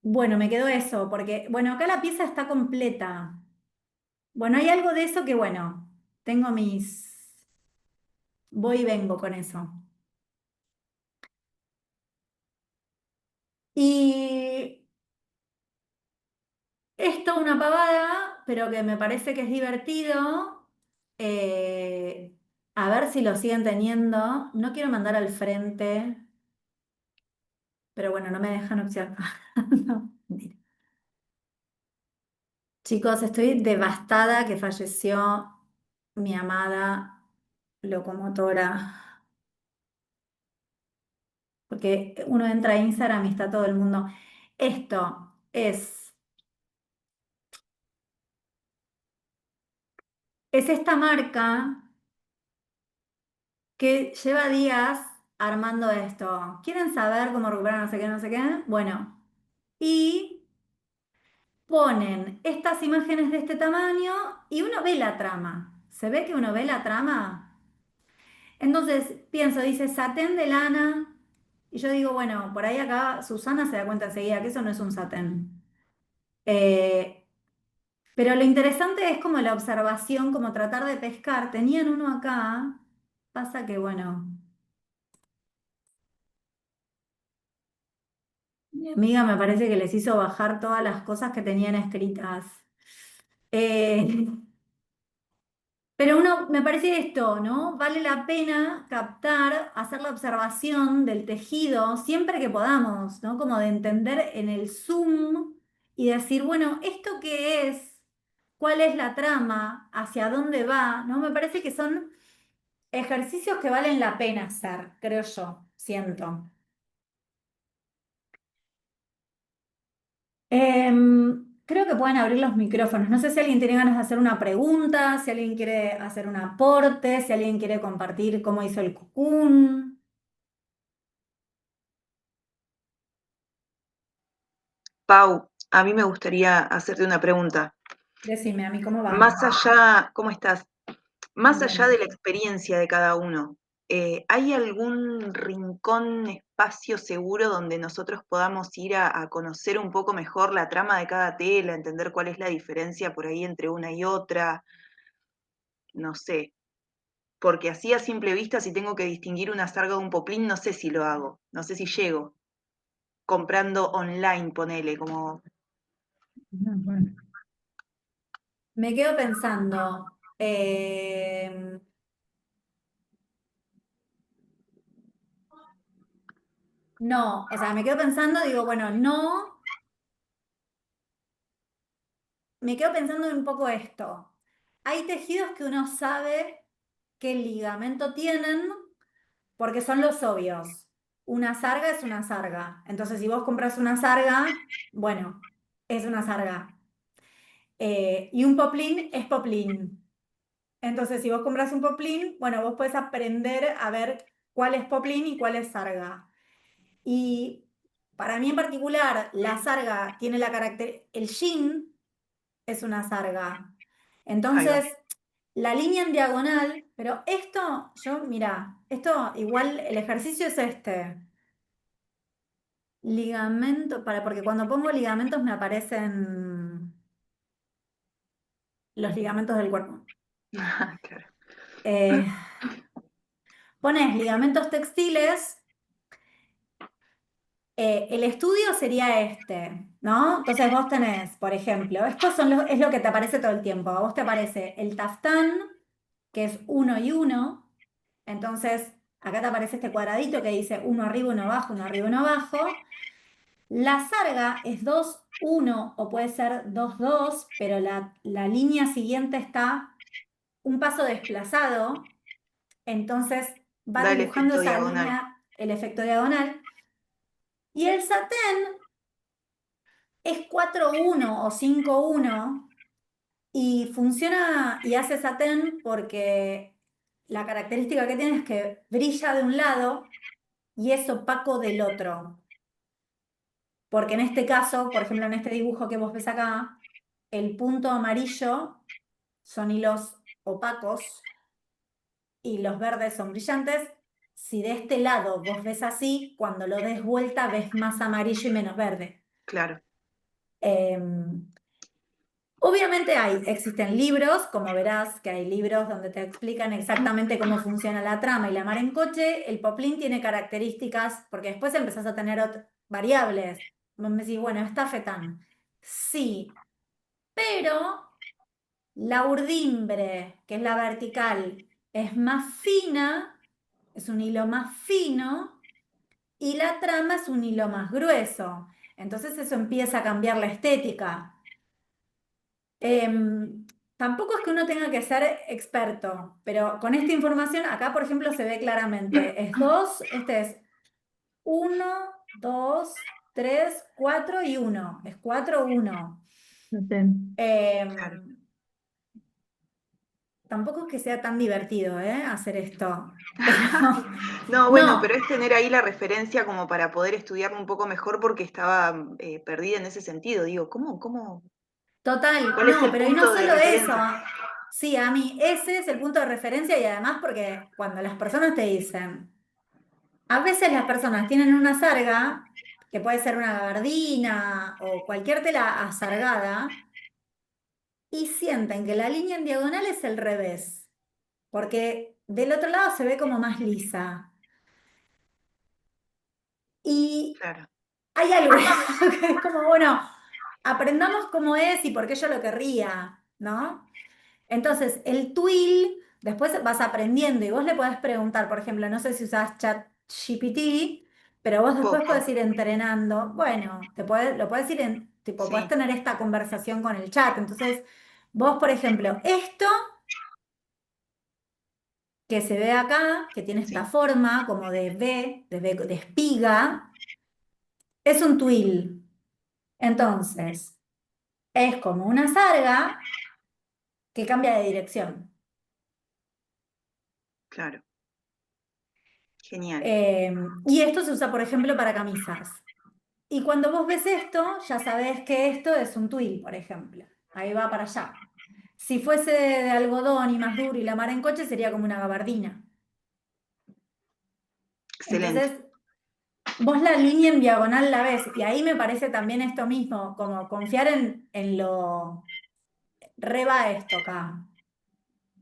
Bueno, me quedó eso, porque, bueno, acá la pieza está completa. Bueno, hay algo de eso que, bueno, tengo mis... Voy y vengo con eso. Y esto una pavada, pero que me parece que es divertido. Eh, a ver si lo siguen teniendo. No quiero mandar al frente, pero bueno, no me dejan opción. No, mentira. Chicos, estoy devastada que falleció mi amada locomotora, porque uno entra a Instagram y está todo el mundo. Esto es esta marca que lleva días armando esto. ¿Quieren saber cómo recuperar no sé qué, no sé qué? Bueno, y ponen estas imágenes de este tamaño y uno ve la trama. ¿Se ve que uno ve la trama? Entonces pienso, dice satén de lana, y yo digo, bueno, por ahí acá Susana se da cuenta enseguida que eso no es un satén. Eh, pero lo interesante es como la observación, como tratar de pescar. Tenían uno acá, pasa que, bueno, mi amiga me parece que les hizo bajar todas las cosas que tenían escritas. Eh, Pero uno, me parece esto, ¿no? Vale la pena captar, hacer la observación del tejido siempre que podamos, ¿no? Como de entender en el zoom y decir, bueno, ¿esto qué es? ¿Cuál es la trama? ¿Hacia dónde va? ¿No? Me parece que son ejercicios que valen la pena hacer, creo yo, siento. Creo que pueden abrir los micrófonos. No sé si alguien tiene ganas de hacer una pregunta, si alguien quiere hacer un aporte, si alguien quiere compartir cómo hizo el cocoon. Pau, a mí me gustaría hacerte una pregunta. Decime, a mí cómo va. Más allá, ¿cómo estás? Más allá Bien. de la experiencia de cada uno, ¿hay algún rincón, espacio seguro donde nosotros podamos ir a conocer un poco mejor la trama de cada tela, entender cuál es la diferencia por ahí entre una y otra? No sé, porque así a simple vista, si tengo que distinguir una sarga de un poplín, no sé si lo hago, no sé si llego. Comprando online, ponele, como, Bueno, Me quedo pensando. No, o sea, me quedo pensando, digo, bueno, no, me quedo pensando en un poco esto. Hay tejidos que uno sabe qué ligamento tienen porque son los obvios. Una sarga es una sarga. Entonces, si vos compras una sarga, bueno, es una sarga. Y un poplín es poplín. Entonces, si vos compras un poplín, bueno, vos podés aprender a ver cuál es poplín y cuál es sarga. Y para mí en particular, la sarga tiene la carácter, el jean es una sarga. ahí va. Entonces, la línea en diagonal, pero esto, mira, esto igual el ejercicio es este. Ligamento, porque cuando pongo ligamentos me aparecen los ligamentos del cuerpo. Claro. Eh, Pones ligamentos textiles. El estudio sería este, ¿no? Entonces vos tenés, por ejemplo, es lo que te aparece todo el tiempo. A vos te aparece el taftán, que es 1 y 1. Entonces, acá te aparece este cuadradito que dice uno arriba, uno abajo, uno arriba, uno abajo. La sarga es 2 1 o puede ser 2 2, pero la línea siguiente está un paso desplazado. Entonces va Da el dibujando efecto esa diagonal. línea, el efecto diagonal. Y el satén es 4-1 o 5-1 y funciona y hace satén porque la característica que tiene es que brilla de un lado y es opaco del otro. Porque en este caso, por ejemplo, en este dibujo que vos ves acá, el punto amarillo son hilos opacos y los verdes son brillantes. Si de este lado vos ves así, cuando lo des vuelta ves más amarillo y menos verde. Claro, Em, Obviamente existen libros, como verás que hay libros donde te explican exactamente cómo funciona la trama y la mar en coche. El poplín tiene características, porque después empezás a tener variables. Vos me decís, bueno, está fetán. Sí, pero la urdimbre, que es la vertical, es más fina, es un hilo más fino, y la trama es un hilo más grueso. Entonces eso empieza a cambiar la estética. Em, Tampoco es que uno tenga que ser experto, pero con esta información, acá por ejemplo se ve claramente, es 2, este es 1, 2, 3, 4 y 1, es 4, 1. satén. claro. Tampoco es que sea tan divertido, hacer esto, pero No, bueno, pero no, es tener ahí la referencia como para poder estudiarlo un poco mejor porque estaba perdida en ese sentido. Digo, total, ¿cuál es no, el pero y no punto de solo eso, referencia? sí, a mí ese es el punto de referencia y además porque cuando las personas te dicen, a veces las personas tienen una sarga, que puede ser una gabardina o cualquier tela asargada, y sienten que la línea en diagonal es el revés, porque del otro lado se ve como más lisa. Y Claro, hay algo que es como, bueno, aprendamos cómo es y por qué yo lo querría, ¿no? Entonces, el twill, después vas aprendiendo y vos le podés preguntar, por ejemplo, no sé si usás ChatGPT, pero vos después poco, podés ir entrenando. Bueno, lo podés ir tipo, podés sí, tener esta conversación con el chat. Entonces, vos, por ejemplo, esto que se ve acá, que tiene esta sí, forma como de de espiga, es un twill. Entonces, es como una sarga que cambia de dirección. claro. Genial. Y esto se usa, por ejemplo, para camisas. Y cuando vos ves esto, ya sabés que esto es un twill, por ejemplo. Ahí va para allá. Si fuese de algodón y más duro y la mar en coche, sería como una gabardina. Excelente. Entonces, vos la línea en diagonal la ves, y ahí me parece también esto mismo, como confiar en lo... Reba esto acá.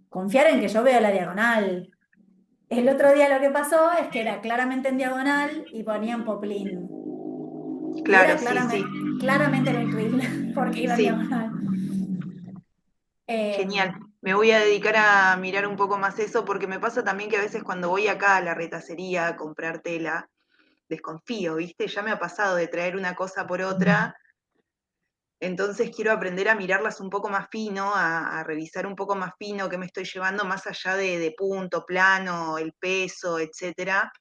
Confiar en que yo veo la diagonal. El otro día lo que pasó es que era claramente en diagonal y ponían poplin. Y Claro, era sí, sí, claramente era un twill, porque iba en sí. diagonal. Eh, Genial. Me voy a dedicar a mirar un poco más eso porque me pasa también que a veces cuando voy acá a la retacería a comprar tela, desconfío, ¿viste? Ya me ha pasado de traer una cosa por otra, entonces quiero aprender a mirarlas un poco más fino, a revisar un poco más fino qué me estoy llevando más allá de punto, plano, el peso, etcétera.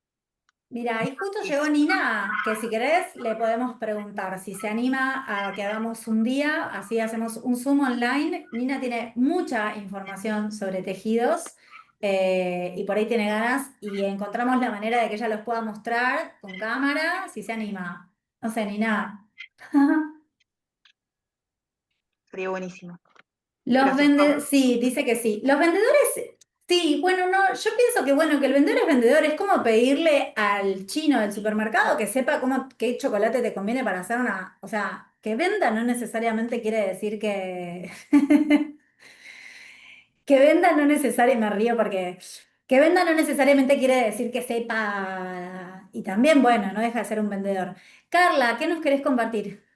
Mira, ahí justo llegó Es- Nina, que si querés le podemos preguntar si se anima a que hagamos un día, así hacemos un Zoom online. Nina tiene mucha información sobre tejidos y por ahí tiene ganas y encontramos la manera de que ella los pueda mostrar con cámara, si se anima. No sé, Nina. Sería buenísimo. Los Gracias, Pau. vendedores, sí, dice que sí. Los vendedores, sí, bueno, no, yo pienso que bueno, que el vendedor es vendedor, es como pedirle al chino del supermercado que sepa cómo, qué chocolate te conviene para hacer una, o sea, que venda no necesariamente quiere decir que, que venda no necesariamente, me río porque que venda no necesariamente quiere decir que sepa, y también, bueno, no deja de ser un vendedor. Carla, ¿qué nos querés compartir?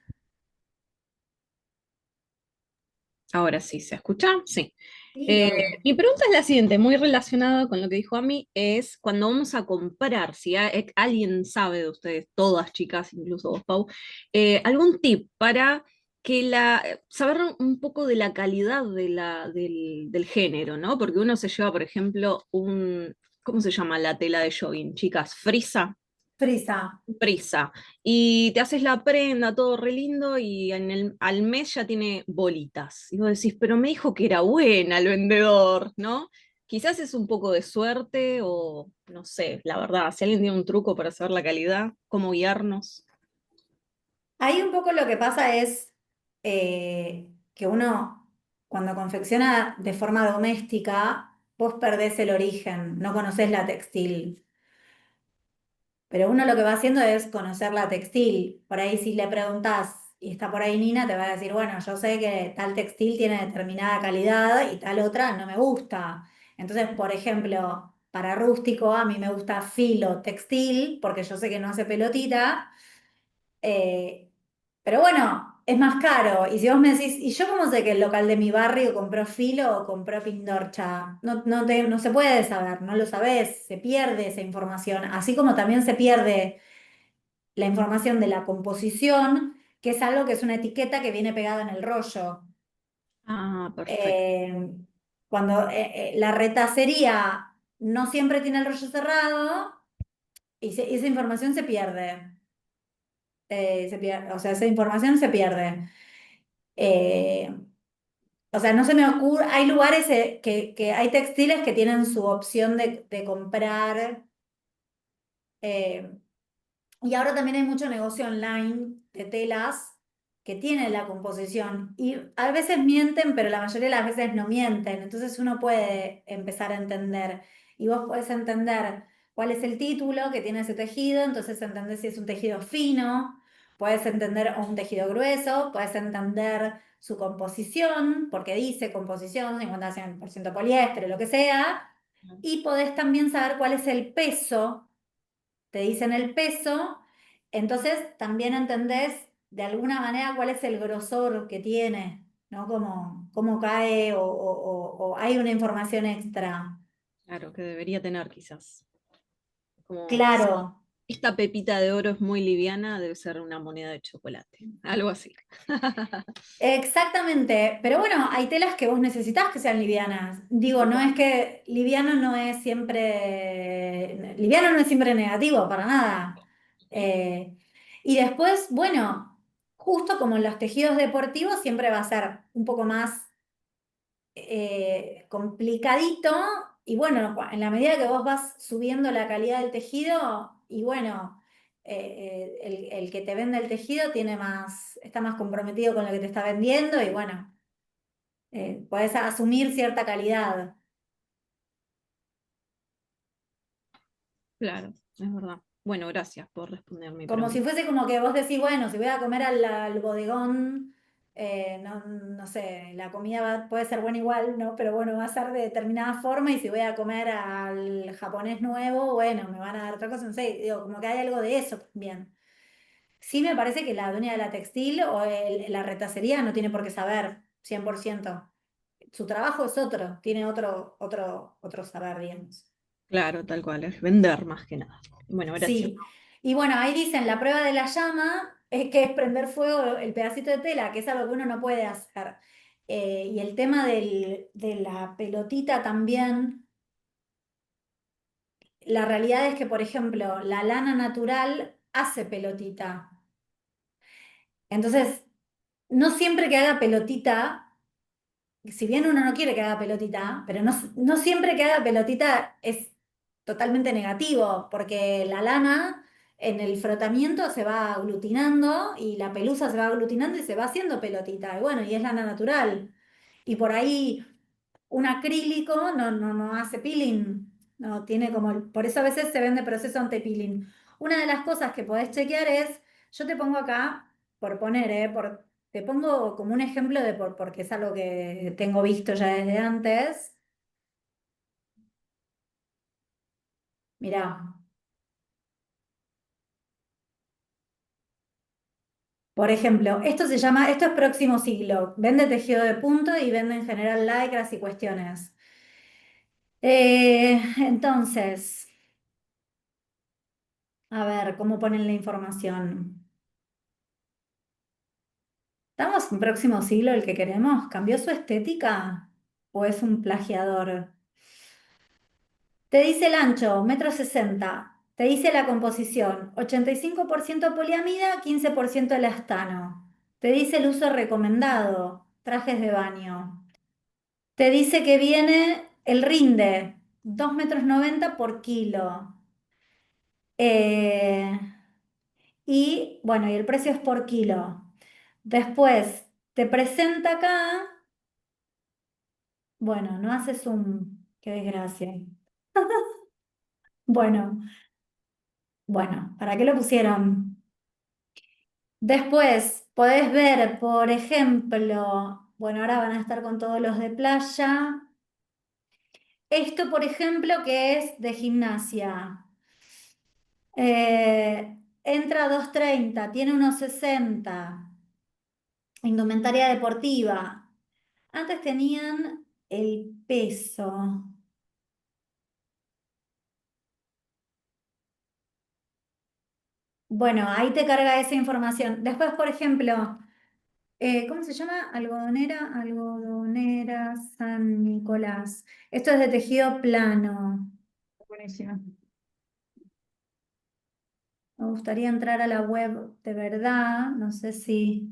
Ahora sí, ¿se escucha? Sí. Sí, obvio. Mi pregunta es la siguiente, muy relacionada con lo que dijo Ami, es cuando vamos a comprar, si alguien sabe de ustedes, todas chicas, incluso vos, Pau, algún tip para saber un poco de la calidad del género, ¿no? Porque uno se lleva, por ejemplo, ¿cómo se llama la tela de jogging, chicas? Frisa. Frisa. Prisa. Y te haces la prenda, todo re lindo, y al mes ya tiene bolitas. Y vos decís, pero me dijo que era buena el vendedor, ¿no? Quizás es un poco de suerte o no sé, la verdad, si alguien tiene un truco para saber la calidad, cómo guiarnos. Ahí un poco lo que pasa es que uno, cuando confecciona de forma doméstica, vos perdés el origen, no conocés la textil. Pero uno lo que va haciendo es conocer la textil. Por ahí si le preguntás, y está por ahí Nina, te va a decir, bueno, yo sé que tal textil tiene determinada calidad y tal otra no me gusta. Entonces, por ejemplo, para rústico a mí me gusta filo textil, porque yo sé que no hace pelotita. Eh, pero bueno, es más caro. Y si vos me decís, ¿y yo cómo sé que el local de mi barrio compró filo o compró Pindorcha? No se puede saber, no lo sabés, se pierde esa información. Así como también se pierde la información de la composición, que es algo que es una etiqueta que viene pegada en el rollo. Ah, perfecto. Eh, cuando la retacería no siempre tiene el rollo cerrado y esa información se pierde. O sea, esa información se pierde. Eh, o sea, no se me ocurre, hay lugares que hay textiles que tienen su opción de comprar, eh, y ahora también hay mucho negocio online de telas que tienen la composición y a veces mienten, pero la mayoría de las veces no mienten, entonces uno puede empezar a entender y vos podés entender cuál es el título que tiene ese tejido, entonces entendés si es un tejido fino, puedes entender o un tejido grueso, puedes entender su composición, porque dice composición, 50% poliéster, lo que sea, y podés también saber cuál es el peso, te dicen el peso, entonces también entendés de alguna manera cuál es el grosor que tiene, ¿no? Cómo cae o hay una información extra. Claro, que debería tener quizás. Como Claro, esta pepita de oro es muy liviana, debe ser una moneda de chocolate. Algo así. exactamente. Pero bueno, hay telas que vos necesitas que sean livianas. Digo, no es que liviano no es siempre negativo, para nada. Eh, y después, bueno, justo como en los tejidos deportivos, siempre va a ser un poco más complicadito y bueno, en la medida que vos vas subiendo la calidad del tejido y bueno, el que te vende el tejido está más comprometido con lo que te está vendiendo y bueno, podés asumir cierta calidad. Claro, es verdad. Bueno, gracias por responder mi Como si pregunta. fuese como que vos decís, bueno, si voy a comer al bodegón, no sé, la comida puede ser buena igual, ¿no? Pero bueno, va a ser de determinada forma y si voy a comer al japonés nuevo, bueno, me van a dar otra cosa, no sé, digo, como que hay algo de eso también. Sí me parece que la dueña de la textil o la retacería no tiene por qué saber 100%. Su trabajo es otro, tiene otro saber, digamos. Claro, tal cual, es vender más que nada. Bueno, gracias. Sí, y bueno, ahí dicen, la prueba de la llama es que es prender fuego el pedacito de tela, que es algo que uno no puede hacer. Y el tema de la pelotita también, la realidad es que, por ejemplo, la lana natural hace pelotita. Entonces, no siempre que haga pelotita, si bien uno no quiere que haga pelotita, pero no siempre que haga pelotita es totalmente negativo, porque la lana en el frotamiento se va aglutinando y la pelusa se va aglutinando y se va haciendo pelotita. Y bueno, y es lana natural. Y por ahí un acrílico no hace peeling, no tiene como, por eso a veces se vende proceso anti-peeling. Una de las cosas que podés chequear es, yo te pongo acá, por poner, te pongo como un ejemplo porque es algo que tengo visto ya desde antes. Mirá, por ejemplo, esto es Próximo Siglo, vende tejido de punto y vende en general lycras y cuestiones. Entonces, a ver, ¿cómo ponen la información? ¿Estamos en Próximo Siglo el que queremos? ¿Cambió su estética o es un plagiador? Te dice el ancho, 1,60 m. Te dice la composición, 85% poliamida, 15% elastano. Te dice el uso recomendado, trajes de baño. Te dice que viene el rinde, 2,90 m por kilo. Eh, y bueno, y el precio es por kilo. Después te presenta acá, bueno, no hace zoom, qué desgracia. Bueno, bueno, ¿para qué lo pusieron? Después podés ver, por ejemplo, bueno, ahora van a estar con todos los de playa. Esto, por ejemplo, que es de gimnasia. Entra a 2,30, tiene 1,60. Indumentaria deportiva. Antes tenían el peso. Bueno, ahí te carga esa información. Después, por ejemplo, ¿cómo se llama? Algodonera San Nicolás. Esto es de tejido plano. Buenísimo. Me gustaría entrar a la web de verdad. No sé si...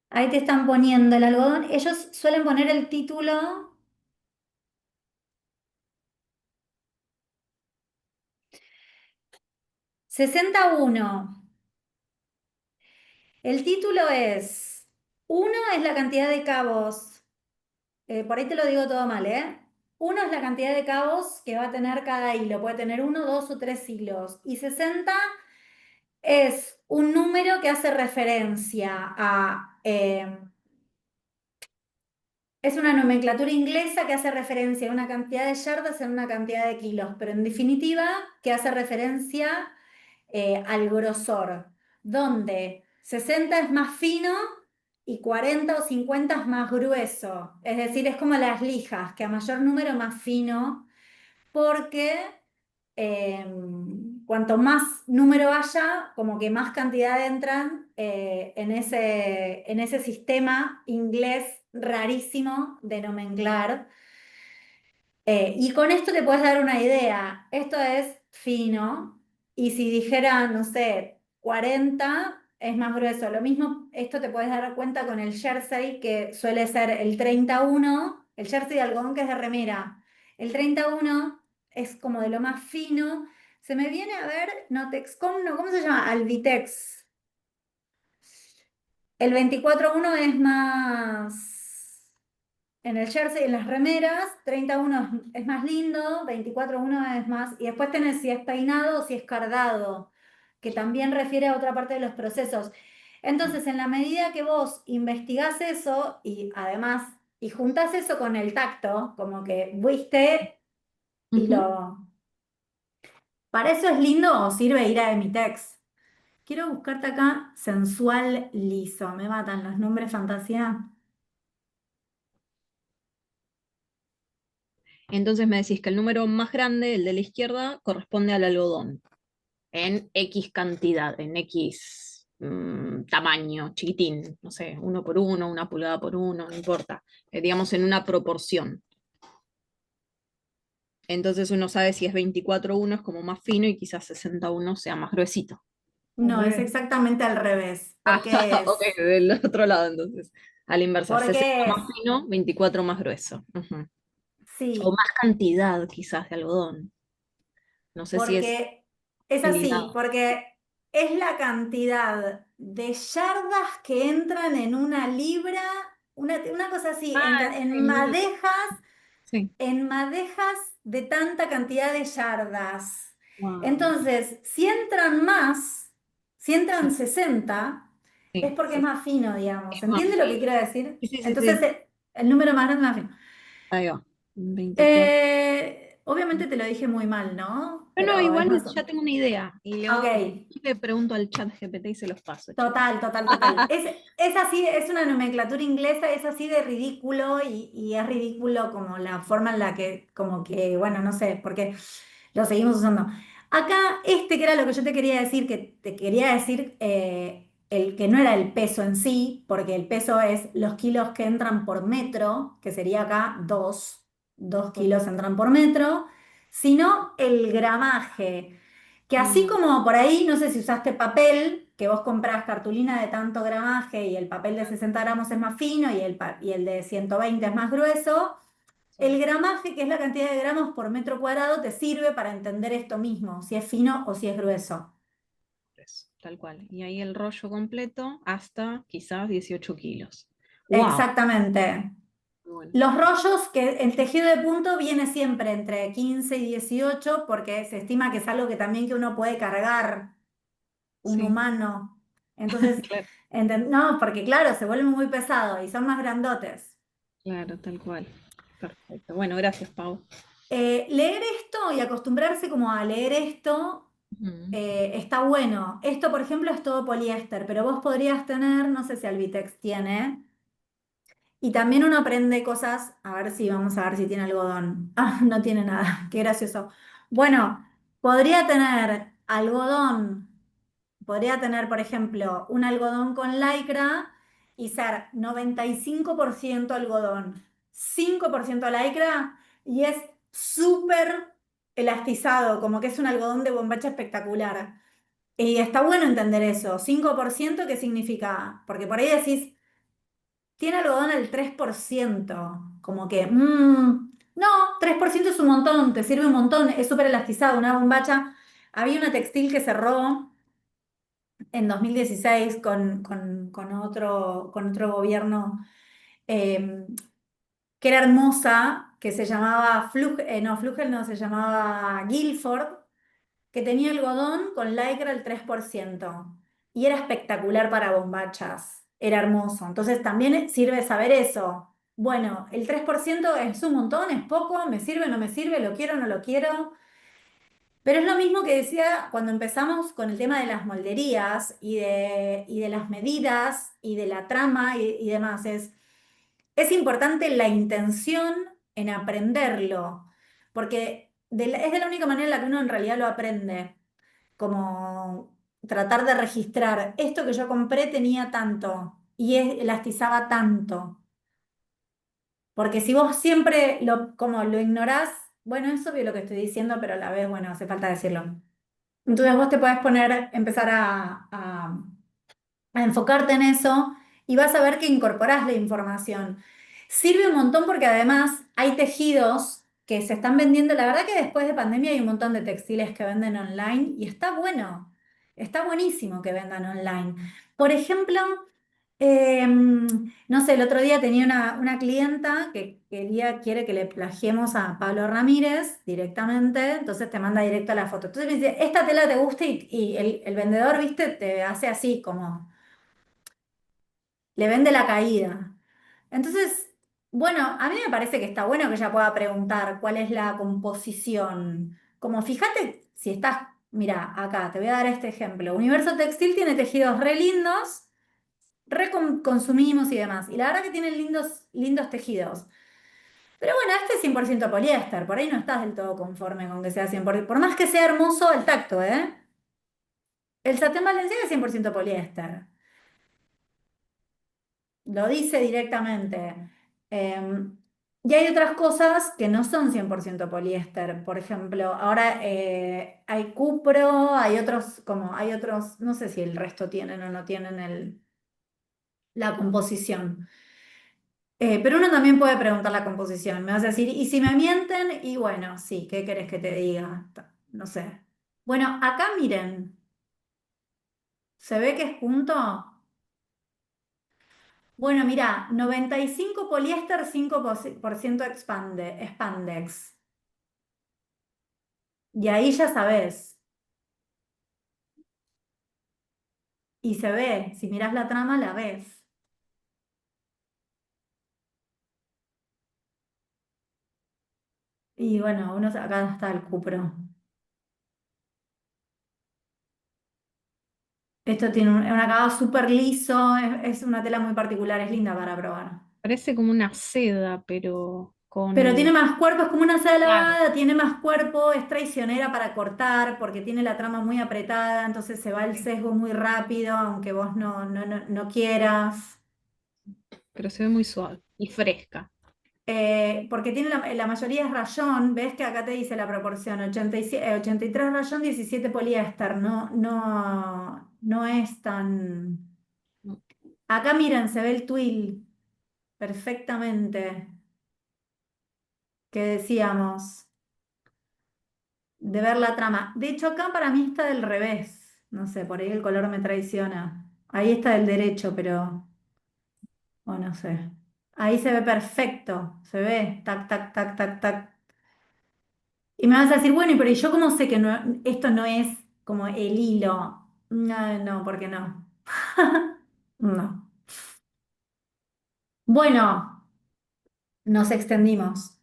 Ahí te están poniendo el algodón. Ellos suelen poner el título. +61. El título es, uno es la cantidad de cabos, por ahí te lo digo todo mal, ¿eh? Uno es la cantidad de cabos que va a tener cada hilo, puede tener 1, 2 o 3 hilos. Y 60 es un número que hace referencia a, es una nomenclatura inglesa que hace referencia a una cantidad de yardas en una cantidad de kilos, pero en definitiva que hace referencia al grosor, donde 60 es más fino y 40 o 50 es más grueso. Es decir, es como las lijas, que a mayor número más fino, porque eh, cuanto más número haya, como que más cantidad entran en ese sistema inglés rarísimo de nomenclar. Y con esto te puedes dar una idea. Esto es fino. Y si dijera, no sé, 40 es más grueso. Lo mismo, esto te puedes dar cuenta con el jersey, que suele ser el 31, el jersey de algodón que es de remera. El 31 es como de lo más fino. Se me viene a ver, no, Texcom, no, ¿cómo se llama? Albitex. El 24-1 es más, en el jersey, en las remeras, 30-1 es más lindo, 24-1 es más, y después tenés si es peinado o si es cardado, que también refiere a otra parte de los procesos. Entonces, en la medida que vos investigás eso y además, y juntás eso con el tacto, como que viste y Ujú. lo... ¿Para eso es lindo o sirve ir a Emitex? Quiero buscarte acá sensual liso, me matan los nombres fantasía. Entonces me decís que el número más grande, el de la izquierda, corresponde al algodón, en X cantidad, en X tamaño, chiquitín, no sé, 1 por 1, 1 pulgada por 1, no importa, digamos en una proporción. Entonces uno sabe si es 24-1 es como más fino y quizás 60-1 sea más gruesito. No, es Hombre, exactamente al revés, Ah, porque ok, es, del otro lado entonces. A la inversa, 60 porque es, más fino, 24 más grueso. Ujú. O sí, más cantidad quizás de algodón. No sé si es porque es el así, hilado. porque es la cantidad de yardas que entran en una libra, una cosa así, Ah, sí. en madejas de tanta cantidad de yardas. Wow. Entonces, si entran más, si entran Sí, 60, es sí, porque es más fino, digamos. es más ¿Entiende lo que fino. quiero decir? Sí, sí, sí, Entonces, sí. el número más grande es más fino. Ahí va. 24. Obviamente te lo dije muy mal, ¿no? No, no, Pero es igual más... ya tengo una idea. Y Ok, le pregunto al chat GPT y se los paso, chicos. total, total, total. Es así, es una nomenclatura inglesa, es así de ridículo y es ridículo como la forma en la que, como que, bueno, no sé, porque lo seguimos usando. Acá, que era lo que yo te quería decir, que te quería decir el que no era el peso en sí, porque el peso es los kilos que entran por metro, que sería acá 2 kilos entran por metro, sino el gramaje. Que así Mm, como por ahí, no sé si usaste papel, que vos comprás cartulina de tanto gramaje y el papel de 60 gramos es más fino y el de 120 es más grueso, sí, el gramaje, que es la cantidad de gramos por metro cuadrado, te sirve para entender esto mismo, si es fino o si es grueso. eso, tal cual. Y ahí el rollo completo hasta quizás 18 kilos. ¡Wow! Exactamente. Bueno, Los rollos, que el tejido de punto viene siempre entre 15 y 18 porque se estima que es algo que también que uno puede cargar un sí, humano. Entonces, claro, no, porque claro, se vuelven muy pesados y son más grandotes. claro, tal cual. Perfecto. Bueno, gracias, Pau. Leer esto y acostumbrarse como a leer esto Ujú. está bueno. Esto, por ejemplo, es todo poliéster, pero vos podrías tener, no sé si Albitex tiene, y también uno aprende cosas, a ver si vamos a ver si tiene algodón. Ah, no tiene nada, qué gracioso. Bueno, podría tener algodón. Podría tener, por ejemplo, un algodón con lycra y ser 95% algodón, 5% lycra y es súper elastizado, como que es un algodón de bombacha espectacular. Y está bueno entender eso. 5%, ¿qué significa? Porque por ahí decís, tiene algodón al 3%, como que, no, 3% es un montón, te sirve un montón, es súper elastizado, una bombacha. Había una textil que cerró en 2016 con otro gobierno eh, que era hermosa, que se llamaba no, Flugel no, se llamaba Guilford, que tenía algodón con lycra al 3% y era espectacular para bombachas, era hermoso. Entonces también sirve saber eso. Bueno, el 3% es un montón, es poco, me sirve, no me sirve, lo quiero, no lo quiero. Pero es lo mismo que decía cuando empezamos con el tema de las molderías y de las medidas y de la trama y demás. Es importante la intención en aprenderlo, porque es de la única manera en la que uno en realidad lo aprende, como tratar de registrar, esto que yo compré tenía tanto y elastizaba tanto. Porque si vos siempre como lo ignorás, bueno, es obvio lo que estoy diciendo, pero a la vez, bueno, hace falta decirlo. Entonces vos te podés empezar a enfocarte en eso y vas a ver que incorporás la información. Sirve un montón porque además hay tejidos que se están vendiendo. La verdad que después de pandemia hay un montón de textiles que venden online y está bueno, está buenísimo que vendan online. Por ejemplo, No sé, el otro día tenía una clienta que quiere que le plagiemos a Pablo Ramírez directamente, entonces te manda directo la foto. Entonces me dice, esta tela te gusta y el vendedor, viste, te hace así, como le vende la caída. Entonces, bueno, a mí me parece que está bueno que ella pueda preguntar cuál es la composición. Como fíjate si estás, mira, acá, te voy a dar este ejemplo. Universo Textil tiene tejidos re lindos, consumimos y demás. Y la verdad que tienen lindos, lindos tejidos. Pero bueno, este es 100% poliéster, por ahí no estás del todo conforme con que sea 100%, por más que sea hermoso el tacto, ¿eh? El satén valenciano es 100% poliéster. Lo dice directamente. Y hay otras cosas que no son 100% poliéster. Por ejemplo, ahora hay cupro, hay otros, no sé si el resto tienen o no tienen la composición. Pero uno también puede preguntar la composición. Me vas a decir, ¿y si me mienten? Y bueno, sí, ¿qué querés que te diga? No sé. Bueno, acá miren, ¿se ve que es punto? Bueno, mira, 95 poliéster, 5% spandex. Y ahí ya sabes. Y se ve, si mirás la trama, la ves. Y bueno, acá está el cupro. Esto tiene un acabado súper liso, es una tela muy particular, es linda para probar. Parece como una seda, pero Pero tiene con... más cuerpo, es como una seda Claro, lavada, tiene más cuerpo, es traicionera para cortar porque tiene la trama muy apretada, entonces se va el sesgo muy rápido, aunque vos no quieras. pero se ve muy suave y fresca. Porque tiene la mayoría es rayón, ves que acá te dice la proporción, 83 rayón, 17 poliéster, no es tan... Acá miren, se ve el twill perfectamente, que decíamos, de ver la trama. De hecho, acá para mí está del revés, no sé, por ahí el color me traiciona. Ahí está del derecho, pero, o no sé. Ahí se ve perfecto, se ve, tac, tac, tac, tac, tac. Y me vas a decir, bueno, pero ¿y yo cómo sé que esto no es como el hilo? No, no, porque no. No. Bueno, nos extendimos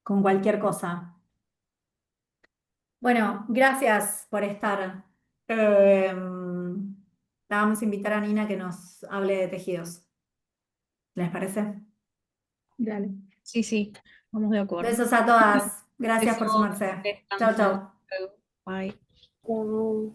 con cualquier cosa. Bueno, gracias por estar. La vamos a invitar a Nina que nos hable de tejidos. ¿Les parece? Dale. Sí, sí, vamos de acuerdo. Besos a todas. Gracias por Besos, sumarse. Chau, descansen. chau. Bye. Mm,